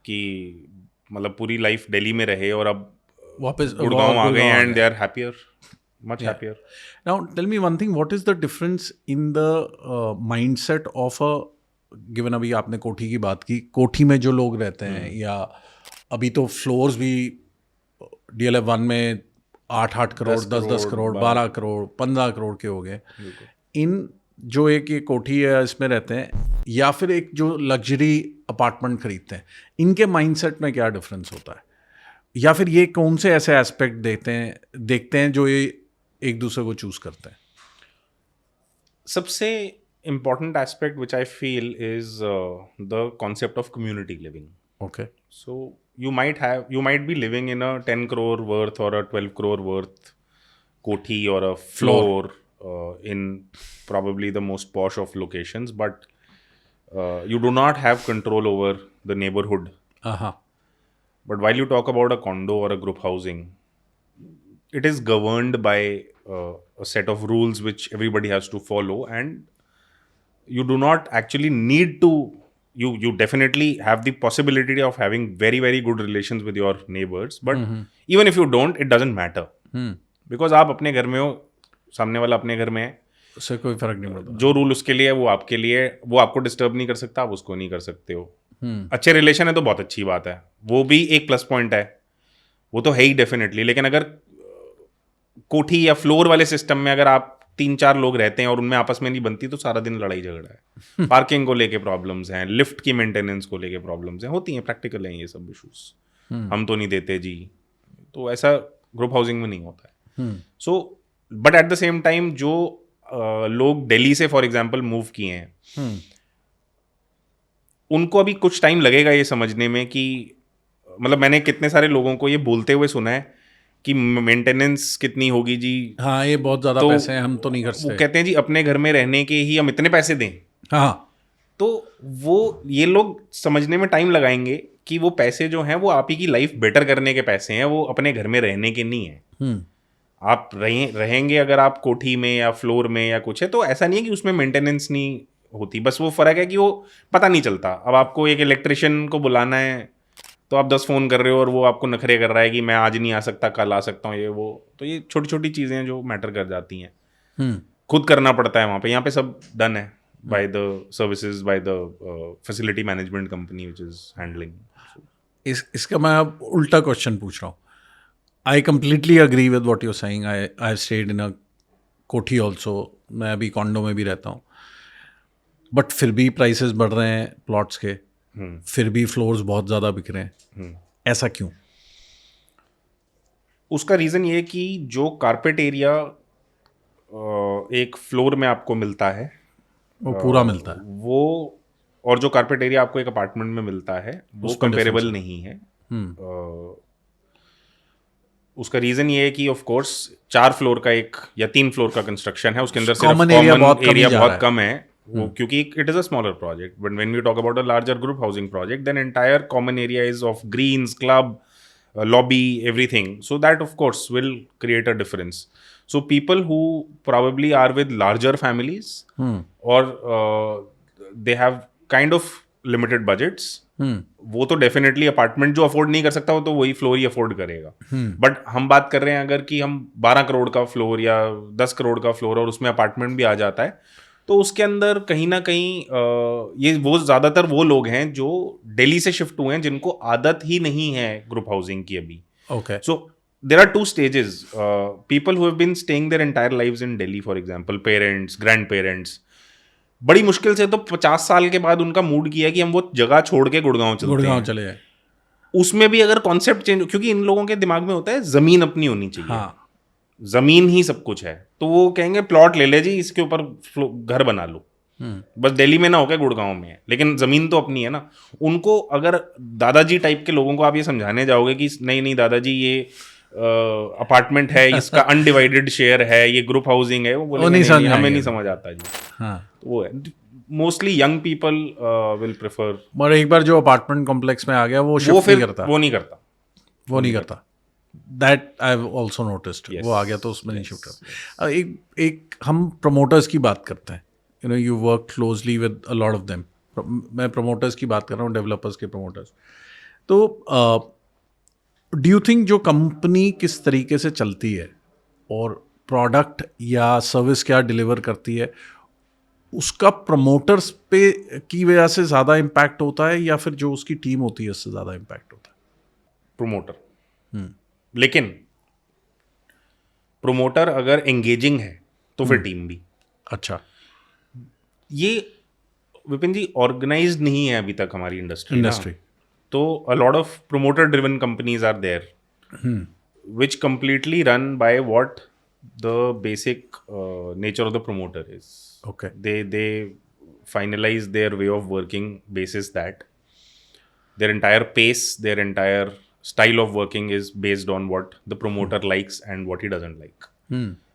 कि मतलब पूरी life Delhi में रहे और अब वापस गुड़गांव आ गए and they are happier, much happier. Now tell me one thing, what is the difference in the mindset of a given, अभी आपने कोठी की बात की, कोठी में जो लोग रहते हैं या अभी तो फ्लोर्स भी DLF 1 में 8 करोड़ 10 करोड़ 12 करोड़ 15 करोड़ के हो गए, इन जो एक ये कोठी है इसमें रहते हैं या फिर एक जो लग्जरी अपार्टमेंट खरीदते हैं, इनके माइंडसेट में क्या डिफरेंस होता है, या फिर ये कौन से ऐसे एस्पेक्ट देखते हैं जो ये एक दूसरे को चूज करते हैं? सबसे important aspect which I feel is the concept of community living. Okay. So you might be living in a 10 crore worth or a 12 crore worth koti or a floor in probably the most posh of locations, but you do not have control over the neighborhood. But while you talk about a condo or a group housing, it is governed by a set of rules which everybody has to follow, and you do not actually need to. You definitely have the possibility of having very, very good relations with your neighbors, but even if you don't, it doesn't matter. Because आप अपने घर में हो, सामने वाला अपने घर में है, उससे कोई फर्क नहीं पड़ता. जो रूल उसके लिए है वो आपके लिए, वो आपको डिस्टर्ब नहीं कर सकता, आप उसको नहीं कर सकते हो. अच्छे रिलेशन है तो बहुत अच्छी बात है, वो भी एक प्लस पॉइंट है, वो तो है ही डेफिनेटली. लेकिन अगर कोठी या फ्लोर वाले सिस्टम में अगर आप 3-4 लोग रहते हैं और उनमें आपस में नहीं बनती, तो सारा दिन लड़ाई झगड़ा है. पार्किंग को लेके प्रॉब्लम्स हैं, लिफ्ट की मेंटेनेंस को लेके प्रॉब्लम्स हैं, होती हैं, प्रैक्टिकल हैं ये सब इशूज. हम तो नहीं देते जी, तो ऐसा ग्रुप हाउसिंग में नहीं होता है. So but at the same time जो लोग दिल्ली से फॉर एग्जाम्पल मूव किए हैं, उनको अभी कुछ टाइम लगेगा ये समझने में कि, मतलब मैंने कितने सारे लोगों को ये बोलते हुए सुना है कि मेंटेनेंस कितनी होगी जी. हाँ, ये बहुत ज़्यादा तो पैसे हैं, हम तो नहीं कर सकते. वो कहते हैं जी अपने घर में रहने के ही हम इतने पैसे दें. हाँ, तो वो ये लोग समझने में टाइम लगाएंगे कि वो पैसे जो हैं वो आप ही की लाइफ बेटर करने के पैसे हैं, वो अपने घर में रहने के नहीं है. आप रहेंगे अगर आप कोठी में या फ्लोर में या कुछ है, तो ऐसा नहीं है कि उसमें मेंटेनेंस नहीं होती, बस वो फ़र्क है कि वो पता नहीं चलता. अब आपको एक इलेक्ट्रिशियन को बुलाना है तो आप 10 फ़ोन कर रहे हो और वो आपको नखरे कर रहा है कि मैं आज नहीं आ सकता, कल आ सकता हूँ, ये वो. तो ये छोटी छोटी चीज़ें जो मैटर कर जाती हैं, खुद करना पड़ता है वहाँ पे. यहाँ पे सब डन है by the services, by the facility management company which is handling. इसका मैं अब उल्टा क्वेश्चन पूछ रहा हूँ. I completely agree with what you're saying. I have stayed in a kothi also. मैं अभी कॉन्डो में भी रहता हूँ, बट फिर भी प्राइसेस बढ़ रहे हैं प्लॉट्स के, फिर भी फ्लोर्स बहुत ज़्यादा बिक रहे हैं. ऐसा क्यों? उसका रीज़न ये कि जो कारपेट एरिया एक फ्लोर में आपको मिलता है, वो पूरा मिलता है, वो, और जो कारपेट एरिया आपको एक अपार्टमेंट में मिलता है, वो कंपेरेबल नहीं है. उसका रीज़न ये है कि ऑफ कोर्स 4 फ्लोर का एक या 3 फ्लोर का कंस्ट्रक्शन है, उसके अंदर सिर्फ कॉमन एरिया बहुत कम है, वो क्योंकि it is a smaller project. But when we talk about a larger group housing project, then entire common area is of greens, club, lobby, everything. So that of course will create a difference. So people who probably are with larger families or they have kind of limited budgets, वो तो definitely apartment जो afford नहीं कर सकता वो तो वही floor ही afford करेगा. बट हम बात कर रहे हैं अगर कि हम 12 करोड़ का फ्लोर या 10 करोड़ का फ्लोर और उसमें अपार्टमेंट भी आ जाता है, तो उसके अंदर कहीं ना कहीं ये वो ज़्यादातर वो लोग हैं जो दिल्ली से शिफ्ट हुए हैं, जिनको आदत ही नहीं है ग्रुप हाउसिंग की अभी. Okay. So there are 2 stages. People who have been staying their entire lives in Delhi, for example, parents, grandparents, बड़ी मुश्किल से तो 50 साल के बाद उनका मूड किया कि हम वो जगह छोड़ के गुड़गांव चले जाए. उसमें भी अगर कॉन्सेप्ट चेंज, क्योंकि इन लोगों के दिमाग में होता है ज़मीन अपनी होनी चाहिए. हाँ. जमीन ही सब कुछ है, तो वो कहेंगे प्लॉट ले ले जी, इसके ऊपर घर बना लो. बस दिल्ली में ना होकर गुड़गांव में है, लेकिन जमीन तो अपनी है ना। उनको अगर दादाजी टाइप के लोगों को आप ये समझाने जाओगे कि नहीं नहीं दादाजी ये अपार्टमेंट है, इसका अनडिवाइडेड शेयर है, ये ग्रुप हाउसिंग है, वो बोलेंगे नहीं, हमें नहीं समझ आता जी। हाँ, तो वो है, mostly young people will prefer. और एक बार जो अपार्टमेंट कॉम्प्लेक्स में आ गया वो शिफ्ट नहीं करता, वो नहीं करता। That I have also noticed. वो आ गया तो उसमें नहीं शिफ्ट करता। एक हम प्रमोटर्स की बात करते हैं, you know you work closely with a lot of them. मैं प्रमोटर्स की बात कर रहा हूँ, डेवलपर्स के प्रमोटर्स। तो डू यू थिंक जो कंपनी किस तरीके से चलती है और प्रोडक्ट या सर्विस क्या डिलीवर करती है, उसका प्रमोटर्स पे की वजह से ज़्यादा इम्पैक्ट होता है या फिर जो उसकी टीम होती है उससे ज़्यादा इम्पैक्ट होता है? प्रमोटर। लेकिन प्रमोटर अगर एंगेजिंग है तो फिर टीम भी। अच्छा, ये विपिन जी ऑर्गेनाइज्ड नहीं है अभी तक हमारी इंडस्ट्री। तो a lot of promoter driven companies are there which completely run by what the basic nature of the promoter is. Okay. They finalize their way of working basis that their entire pace, their entire style of working is based on what the promoter likes and what he doesn't like.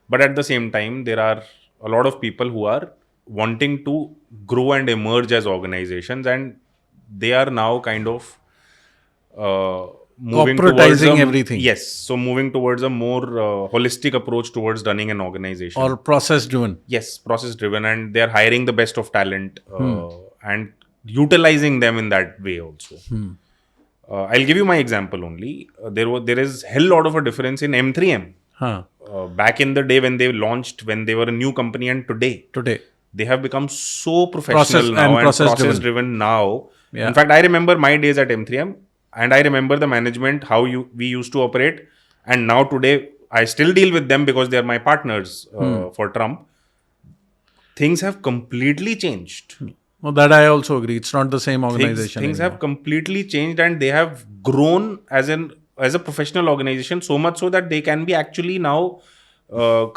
But at the same time, there are a lot of people who are wanting to grow and emerge as organizations, and they are now kind of moving towards everything. Yes, so moving towards a more holistic approach towards running an organization. Or process driven. Yes, process driven, and they are hiring the best of talent and utilizing them in that way also. I'll give you my example only. There is hell lot of a difference in M3M. Back in the day when they launched, when they were a new company, and today they have become so professional now and process driven now. Yeah. In fact, I remember my days at M3M. And I remember the management, how we used to operate. And now today, I still deal with them because they are my partners for Trump. Things have completely changed. Well, that I also agree. It's not the same organization. Things have completely changed, and they have grown as a professional organization, so much so that they can be actually now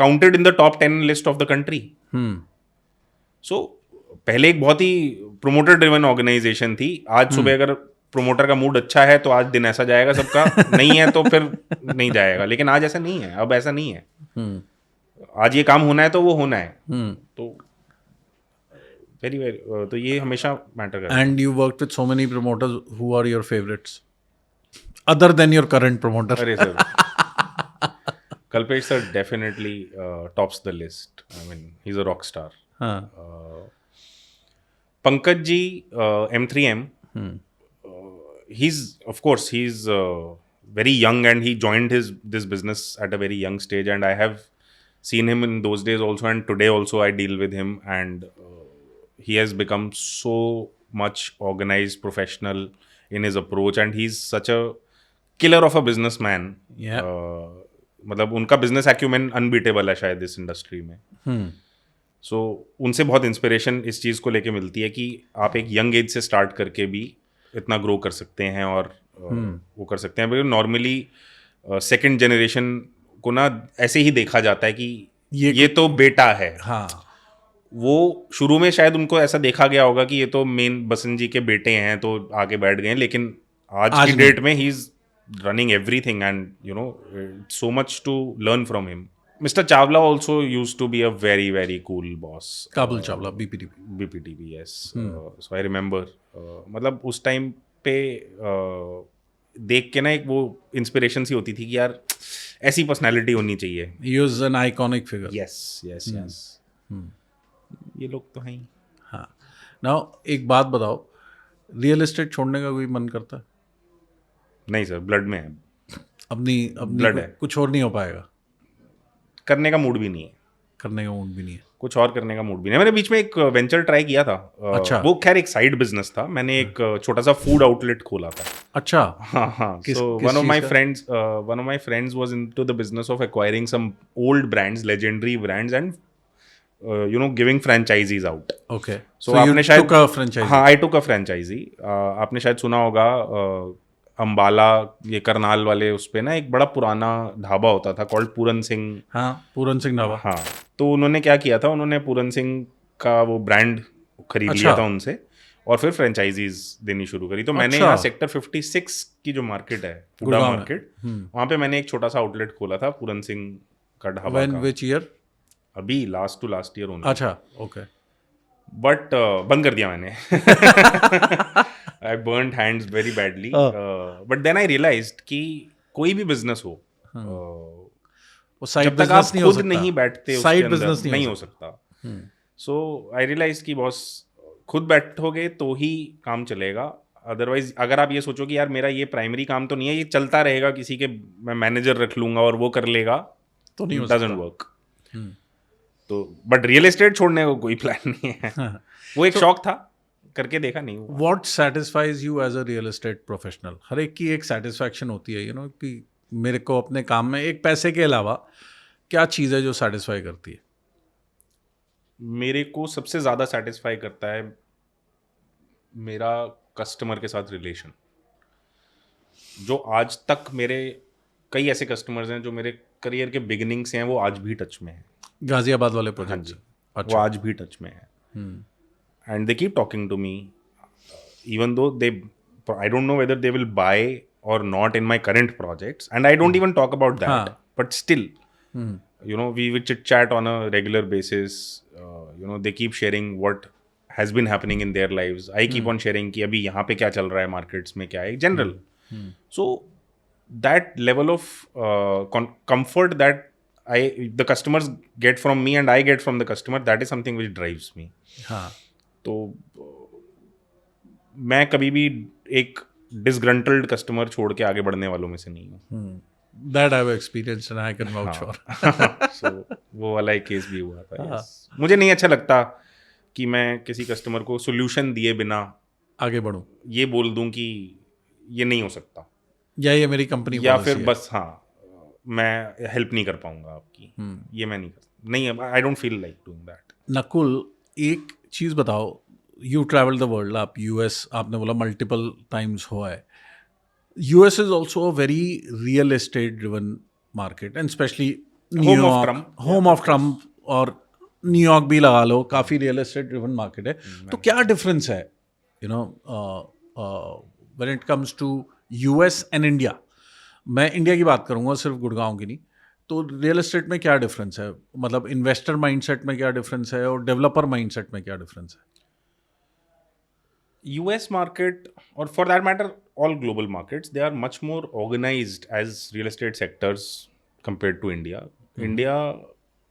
counted in the top 10 list of the country. So, पहले एक बहुत ही promoter driven organization थी. आज सुबह अगर promoter का mood अच्छा है तो आज दिन ऐसा जाएगा सबका, नहीं है तो फिर नहीं जाएगा। लेकिन आज ऐसा नहीं है, अब ऐसा नहीं है। आज ये काम होना है तो वो होना है। तो वेरी वेरी, तो ये हमेशा मैटर करता है। And you worked with so many promoters, who are your favourites other than your current promoter? अरे sir, Kalpesh sir definitely tops the list. I mean he is a rock star. Pankaj ji, M3M, he's very young, and he joined this business at a very young stage, and I have seen him in those days also, and today also I deal with him, and he has become so much organized, professional in his approach, and he's such a killer of a businessman. Yeah. मतलब उनका business acumen unbeatable है शायद इस industry में। So उनसे बहुत inspiration इस चीज़ को लेके मिलती है कि आप एक यंग एज से स्टार्ट करके भी इतना ग्रो कर सकते हैं और वो कर सकते हैं। बिकॉज नॉर्मली सेकंड जनरेशन को ना ऐसे ही देखा जाता है कि ये तो बेटा है। वो शुरू में शायद उनको ऐसा देखा गया होगा कि ये तो मेन बसंत जी के बेटे हैं तो आगे बैठ गए, लेकिन आज की डेट में ही is running everything, and you know so much to learn from him. Mr. Chawla also used to be a very, very cool boss. Kapil Chawla, BPTV, yes. So I remember, मतलब उस time पे देख के ना एक वो inspiration सी होती थी कि यार ऐसी पर्सनालिटी होनी चाहिए। He was an iconic figure. Yes. ये लोग तो हैं। हाँ। Now एक बात बताओ, रियल एस्टेट छोड़ने का कोई मन करता है? नहीं सर, ब्लड में है। अपनी ब्लड है, कुछ और नहीं हो पाएगा। करने का मूड भी नहीं है। कुछ और करने का मूड भी नहीं। मैंने बीच में एक वेंचर ट्राई किया था। अच्छा। वो खैर एक साइड बिजनेस था। मैंने एक छोटा सा फूड आउटलेट खोला था। अच्छा। हाँ। So one of my friends was into the business of acquiring some old brands, legendary brands, and you know, giving franchisees out. Okay. So आपने शायद took a franchise. हाँ, I took a franchisee. आपने शायद सुना होगा अंबाला, ये करनाल वाले उस पे ना एक बड़ा पुराना ढाबा होता था कॉल्ड पूरन सिंह। हाँ, पूरन सिंह ढाबा। हाँ, तो उन्होंने क्या किया था, उन्होंने पूरन सिंह का वो ब्रांड खरीद अच्छा। लिया था उनसे और फिर फ्रेंचाइजीज देनी शुरू करी। तो मैंने अच्छा। यहाँ सेक्टर 56 की जो मार्केट है, हुडा गुड़गांव में। मार्केट, वहाँ पे मैंने एक छोटा सा आउटलेट खोला था पूरन सिंह का ढाबा व्हेन का। Which year? अभी लास्ट ईयर ओनली। अच्छा, ओके। बट बंद कर दिया मैंने। I burned hands very badly. But then I realised कि कोई भी बिजनेस हो, वो साइड जब तक आप बिजनेस नहीं हो खुद सकता। नहीं बैठते उसके साइड अंदर बिजनेस नहीं हो सकता। सो आई रियलाइज कि बॉस खुद बैठोगे तो ही काम चलेगा। अदरवाइज अगर आप ये सोचो कि यार मेरा ये प्राइमरी काम तो नहीं है, ये चलता रहेगा, किसी के मैं मैनेजर रख लूंगा और वो कर लेगा, तो नहीं हो डजंट सकता। वर्क। तो बट रियल एस्टेट छोड़ने को कोई प्लान नहीं है। वो एक शौक था, करके देखा, नहीं हुआ। What satisfies you as a real estate professional? हर एक की एक सेटिस्फैक्शन होती है, यू नो, कि मेरे को अपने काम में एक पैसे के अलावा क्या चीज़ है जो सेटिस्फाई करती है? मेरे को सबसे ज़्यादा सेटिस्फाई करता है मेरा कस्टमर के साथ रिलेशन। जो आज तक मेरे कई ऐसे कस्टमर्स हैं जो मेरे करियर के बिगिनिंग से हैं, वो आज भी टच में हैं। गाजियाबाद वाले हाँ प्रोजेक्ट जी, से? वो अच्छा। आज भी टच में है। And they keep talking to me even though they, I don't know whether they will buy or not in my current projects, and I don't even talk about that. हाँ. But still, you know, we chit chat on a regular basis. You know, they keep sharing what has been happening in their lives. I keep on sharing कि अभी यहाँ पे क्या चल रहा है, markets में क्या है, general. So that level of comfort that the customers get from me and I get from the customer, that is something which drives me. हाँ. तो मैं कभी भी एक डिसग्रंटल्ड कस्टमर छोड़ के आगे बढ़ने वालों में से नहीं हूँ। That I have experienced and I can vouch for. So, वो वाला एक केस भी हुआ था। Yes. मुझे नहीं अच्छा लगता कि मैं किसी कस्टमर को सोल्यूशन दिए बिना आगे बढ़ूं, ये बोल दूं कि ये नहीं हो सकता, या ये मेरी कंपनी या policy फिर है। बस हाँ मैं हेल्प नहीं कर पाऊंगा आपकी, ये मैं नहीं, I don't feel like doing that. Nakul, एक चीज़ बताओ, यू ट्रैवल द वर्ल्ड, आप यूएस, आपने बोला मल्टीपल टाइम्स हुआ है। US is also a very real estate driven market, and specially New York, home of Trump, और न्यूयॉर्क भी लगा लो, काफ़ी रियल एस्टेट ड्रिवन मार्केट है। तो क्या डिफरेंस है, you know, when it comes to US and India? मैं इंडिया की बात करूंगा, सिर्फ गुड़गांव की नहीं। तो रियल एस्टेट में क्या डिफरेंस है, मतलब इन्वेस्टर माइंडसेट में क्या डिफरेंस है और डेवलपर माइंडसेट में क्या डिफरेंस है? US market, or for that matter all global markets, they are much more organized as real estate sectors compared to India. India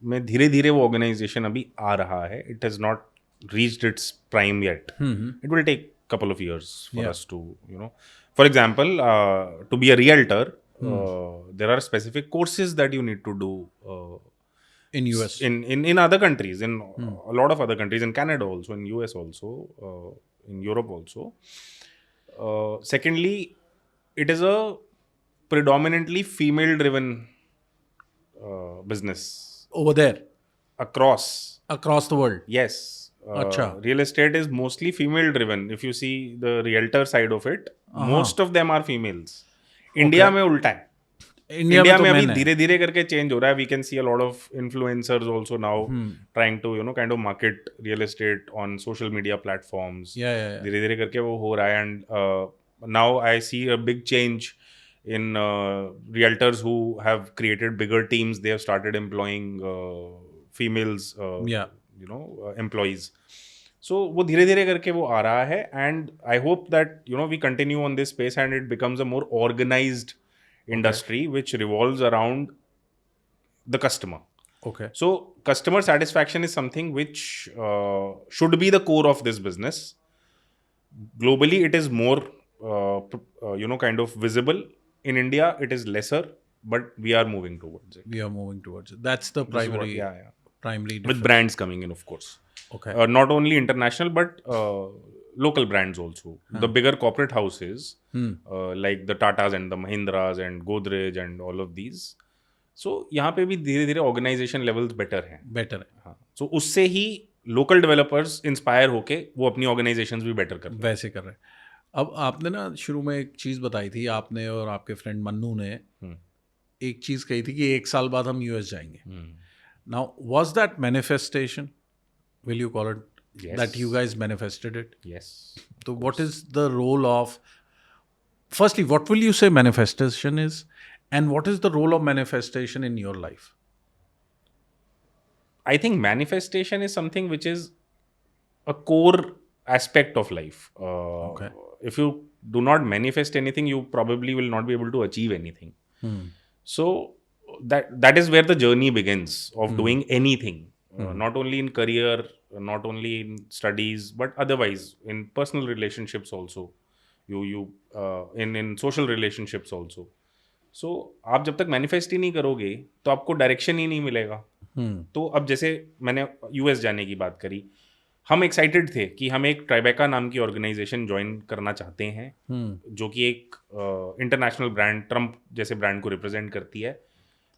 में धीरे धीरे वो organization अभी आ रहा है. It has not reached its prime yet. It will take couple of years for us to, you know, for example, to be a realtor, there are specific courses that you need to do in US, in other countries, in a lot of other countries, in Canada also, in US also, in Europe also. Secondly, it is a predominantly female driven business over there across the world. Yes. Achha. Real estate is mostly female driven. If you see the realtor side of it, most of them are females. India में उल्टा है. India में अभी धीरे धीरे करके change हो रहा है. We can see a lot of influencers also now trying to, you know, kind of market real estate on social media platforms. धीरे धीरे करके वो हो रहा है. And now I see a big change in realtors who have created bigger teams. They have started employing females, you know, employees. So वो धीरे धीरे करके वो आ रहा है. And I hope that, you know, we continue on this space and it becomes a more organized industry which revolves around the customer. Okay. So customer satisfaction is something which should be the core of this business. Globally, it is more, you know, kind of visible. In India, it is lesser, but we are moving towards it. We are moving towards it. That's the primary, primary difference. With brands coming in, of course. Okay. Not only international, but local brands also. The bigger corporate houses, like the Tatas and the Mahindras and Godrej and all of these. So यहाँ पे भी धीरे धीरे organization levels better हैं. Better है. हाँ. So उससे ही local developers inspire होके वो अपनी organizations भी better कर रहे हैं. वैसे कर रहे हैं. अब आपने ना शुरू में एक चीज़ बताई थी, आपने और आपके फ्रेंड मन्नू ने एक चीज़ कही थी कि 1 साल बाद हम यूएस जाएंगे. Now was that manifestation, will you call it Yes. that you guys manifested it. Yes. So what is the role of, firstly, what will you say manifestation is, and what is the role of manifestation in your life? I think manifestation is something which is a core aspect of life. Okay. If you do not manifest anything, you probably will not be able to achieve anything. So that is where the journey begins of doing anything, not only in career, not only in studies, but otherwise in personal relationships also, in social relationships also. So आप जब तक manifest ही नहीं करोगे तो आपको direction ही नहीं मिलेगा. तो अब जैसे मैंने यूएस जाने की बात करी, हम एक्साइटेड थे कि हम एक ट्राइबेका नाम की ऑर्गेनाइजेशन ज्वाइन करना चाहते हैं, जो कि एक इंटरनेशनल ब्रांड, ट्रम्प जैसे ब्रांड को रिप्रेजेंट करती है.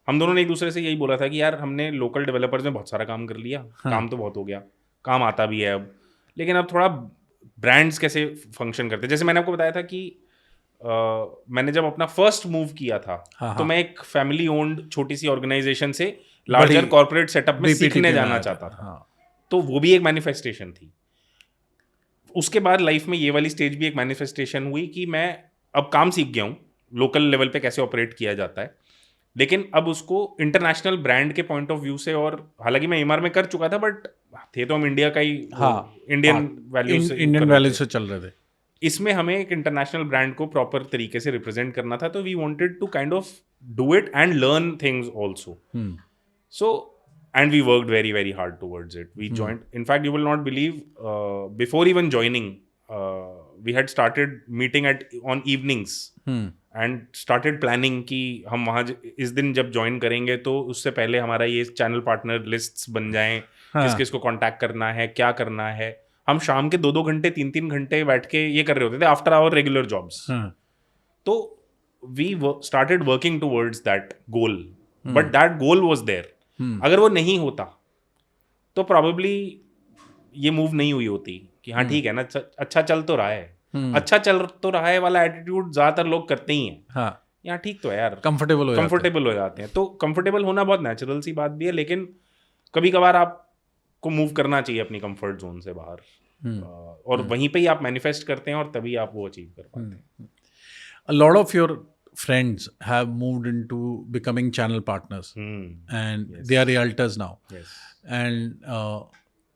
हम दोनों ने एक दूसरे से यही बोला था कि यार हमने लोकल डेवलपर्स में बहुत सारा काम कर लिया, काम तो बहुत हो गया, काम आता भी है अब, लेकिन अब थोड़ा ब्रांड्स कैसे फंक्शन करते हैं. जैसे मैंने आपको बताया था कि मैंने जब अपना फर्स्ट मूव किया था, तो मैं एक फैमिली ओन्ड छोटी सी ऑर्गेनाइजेशन से लार्जर कॉर्पोरेट सेटअप में सीखने जाना चाहता था. तो वो भी एक मैनिफेस्टेशन थी. उसके बाद लाइफ में ये वाली स्टेज भी एक मैनिफेस्टेशन हुई कि मैं अब काम सीख गया हूँ लोकल लेवल पे कैसे ऑपरेट किया जाता है, लेकिन अब उसको इंटरनेशनल ब्रांड के पॉइंट ऑफ व्यू से, और हालांकि मैं एमआर में कर चुका था, बट थे तो हम इंडिया का ही, इंडियन वैल्यूज से चल रहे थे. इसमें हमें एक इंटरनेशनल ब्रांड को प्रॉपर तरीके से रिप्रेजेंट करना था. तो we wanted to kind of do it and learn things also. So and we worked very, very hard towards it. We joined, in fact, you will not believe, before even joining, we had started meeting on evenings and started planning कि हम वहाँ इस दिन जब join करेंगे तो उससे पहले हमारा ये चैनल पार्टनर लिस्ट्स बन जाएं, किस किस को कांटेक्ट करना है, क्या करना है. हम शाम के 2-2 घंटे 3-3 घंटे बैठ के ये कर रहे होते थे आफ्टर आवर रेगुलर जॉब्स. तो we started working towards that goal, but that goal was there. अगर वो नहीं होता तो प्रॉबेबली ये मूव नहीं हुई होती कि हाँ ठीक है ना, अच्छा चल तो रहा है, अच्छा चल तो रहा है वाला एटीट्यूड ज्यादातर लोग करते ही हैं. यहाँ ठीक तो है यार, कंफर्टेबल हो जाते हैं. तो कंफर्टेबल होना बहुत नेचुरल सी बात भी है, लेकिन कभी कभार आपको मूव करना चाहिए अपनी कंफर्ट जोन से बाहर, और वहीं पे ही आप मैनिफेस्ट करते हैं और तभी आप वो अचीव कर पाते हैं. A lot of your friends have moved into becoming channel partners, and they are realtors now. And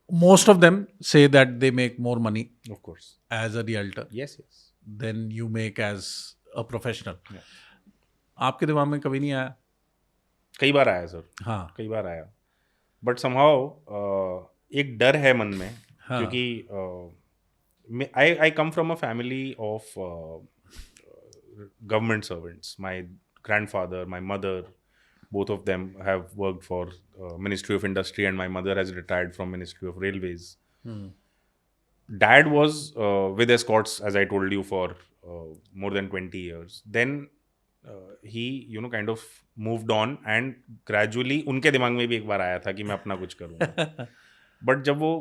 most of them say that they make more money, of course, as a realtor than you make as a professional. आपके दिमाग में कभी नहीं आया? कई बार आया sir. हाँ, कई बार आया, बट somehow एक डर है मन में, क्योंकि I come from a family of government servants. My grandfather, my mother, both of them have worked for Ministry of Industry, and my mother has retired from Ministry of Railways. Dad was with escorts, as I told you, for more than 20 years. Then he kind of moved on, and gradually उनके दिमाग में भी एक बार आया था कि मैं अपना कुछ करूँगा. बट जब वो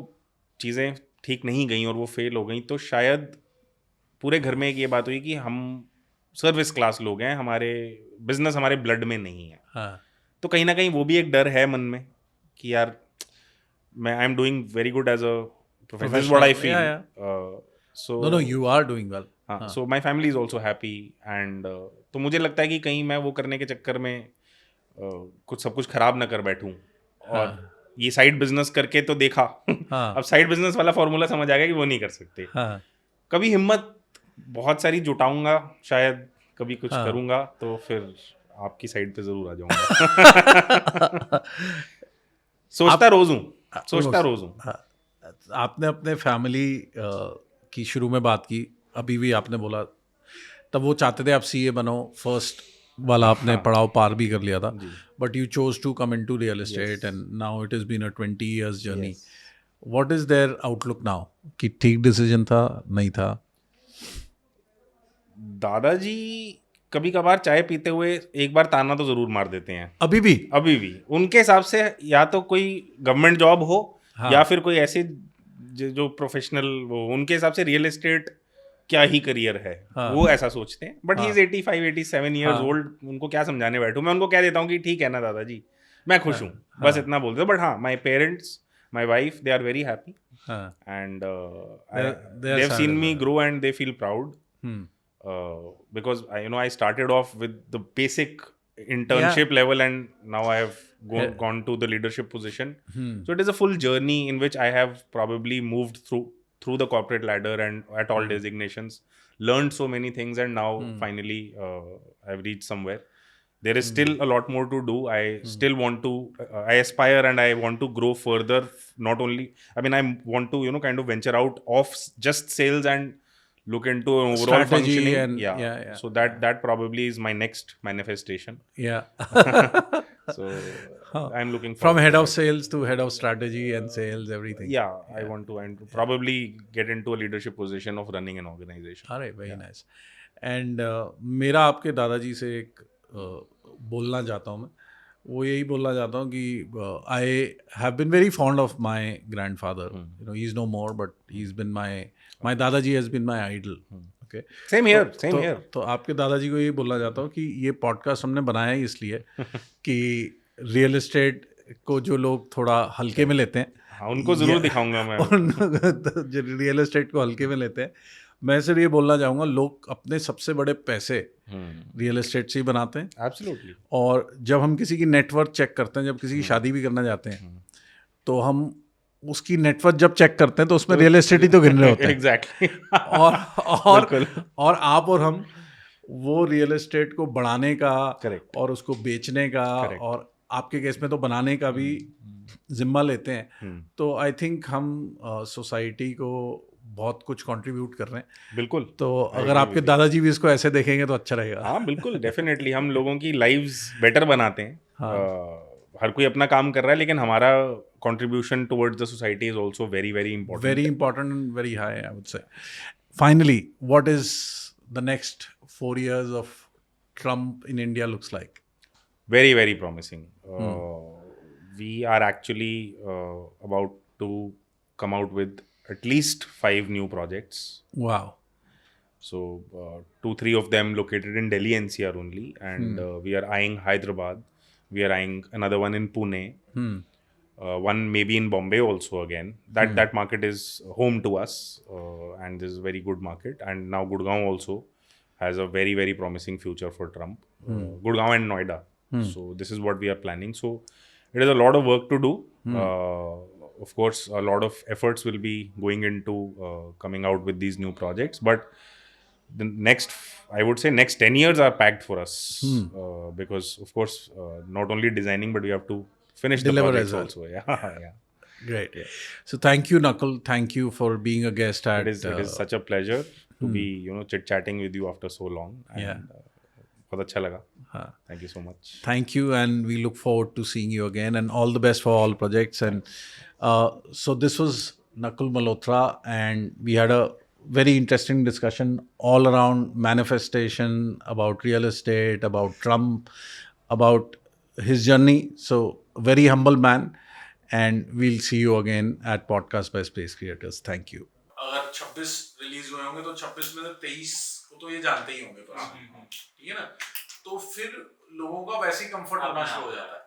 चीज़ें ठीक नहीं गई और वो फेल हो गई, तो शायद पूरे घर में एक ये बात हुई कि हम सर्विस क्लास लोग हैं, हमारे बिजनेस हमारे ब्लड में नहीं है. तो कहीं ना कहीं वो भी एक डर है मन में कि यार मैं I am doing very good as a professional, what I feel. So no, you are doing well. So my family is also happy, and तो मुझे लगता है कि कहीं मैं वो करने के चक्कर में कुछ सब कुछ खराब ना कर बैठूं. और ये साइड बिजनेस करके तो देखा, अब साइड बिजनेस वाला फॉर्मूला समझ आ गया कि वो नहीं कर सकते. कभी हिम्मत बहुत सारी जुटाऊंगा, शायद कभी कुछ करूंगा तो फिर आपकी साइड पे जरूर आ जाऊंगा. सोचता रोज हूँ. आपने अपने फैमिली की शुरू में बात की, अभी भी आपने बोला तब वो चाहते थे आप सीए बनो, फर्स्ट वाला आपने पड़ाव पार भी कर लिया था, but you chose to come into real estate, and now it has been a 20 years journey. What is their outlook now, कि ठीक डिसीजन था, नहीं था? दादाजी कभी कभार चाय पीते हुए एक बार ताना तो जरूर मार देते हैं. अभी भी उनके हिसाब से या तो कोई गवर्नमेंट जॉब हो, या फिर कोई ऐसे जो प्रोफेशनल वो, उनके हिसाब से रियल एस्टेट क्या ही करियर है, वो ऐसा सोचते हैं. But he is 85-87 years old, उनको क्या समझाने बैठूं. मैं उनको कह देता हूँ कि ठीक है ना दादाजी, मैं खुश हूँ, बस इतना बोलते. बट हाँ, my parents my wife, they are very happy, हाँ, and they are they've seen me satisfied. grow and they feel proud. Hmm. Because I started off with the basic internship level, and now I have He- gone to the leadership position. Hmm. So it is a full journey in which I have probably moved through the corporate ladder and at all designations, learned so many things, and now finally I've reached somewhere. There is still a lot more to do. I still want to I aspire and I want to grow further. Not only, I mean, I want to kind of venture out of just sales and look into an overall Strategy functioning. and Yeah, yeah, so that probably is my next manifestation. yeah. So Huh. I'm looking From forward head to of that. sales to head of strategy and sales, everything. Yeah, I want to and probably get into a leadership position of running an organization. अरे very nice. And मेरा आपके दादाजी से एक बोलना चाहता हूँ मैं. वो यही बोलना चाहता हूँ कि I have been very fond of my grandfather. You know, he is no more, but he is been my dadaji has been my idol. Okay, Same here. तो आपके दादाजी को ये बोलना चाहता हूँ कि ये पॉडकास्ट हमने बनाया ही इसलिए कि रियल एस्टेट को जो लोग थोड़ा हल्के में लेते हैं, हाँ, उनको जरूर दिखाऊंगा मैं. जो रियल एस्टेट को हल्के में लेते हैं, मैं सिर्फ ये बोलना चाहूँगा, लोग अपने सबसे बड़े पैसे रियल एस्टेट से ही बनाते हैं. एब्सोल्युटली. और जब हम किसी की नेटवर्थ चेक करते हैं, जब किसी की शादी भी करना जाते हैं, तो हम उसकी नेटवर्थ जब चेक करते हैं तो उसमें रियल एस्टेट ही तो गिन रहे होते हैं. एग्जैक्टली. और आप और हम वो रियल एस्टेट को बढ़ाने का Correct. और उसको बेचने का Correct. और आपके केस में तो बनाने का भी जिम्मा लेते हैं. तो आई थिंक हम सोसाइटी को बहुत कुछ कंट्रीब्यूट कर रहे हैं. बिल्कुल. तो अगर आपके दादाजी भी इसको ऐसे देखेंगे तो अच्छा रहेगा. हाँ, बिल्कुल, डेफिनेटली हम लोगों की लाइव्स बेटर बनाते हैं. हर कोई अपना काम कर रहा है, लेकिन हमारा contribution towards the society is also very very important. Very important and very high, I would say. Finally, what is the next 4 years of Trump in India looks like? Very very promising. We are actually about to come out with at least 5 new projects. Wow. So 2-3 of them located in Delhi NCR only, and we are eyeing Hyderabad. We are eyeing another one in Pune. One maybe in Bombay also again. That market is home to us, and this is a very good market. And now Gurgaon also has a very very promising future for Trump. Gurgaon and Noida. So this is what we are planning. So it is a lot of work to do. Of course, a lot of efforts will be going into coming out with these new projects. But the next, I would say, next 10 years are packed for us. Because of course, not only designing, but we have to finish Deliver the as projects well. also. Yeah. Great. So thank you, Nakul. Thank you for being a guest at. It is such a pleasure to be chit chatting with you after so long. And, Yeah. बहुत अच्छा लगा. Thank you so much. Thank you, and we look forward to seeing you again. And all the best for all projects. And so this was Nakul Malhotra, and we had a very interesting discussion all around manifestation, about real estate, about Trump, about his journey. So very humble man, and we'll see you again at Podcast by Space Creators. Thank you. अगर 26 release हुए होंगे तो 26 में से 23 को तो ये जानते ही होंगे, ठीक है ना. तो फिर लोगों का वैसे ही कंफर्ट होना शुरू हो जाता है.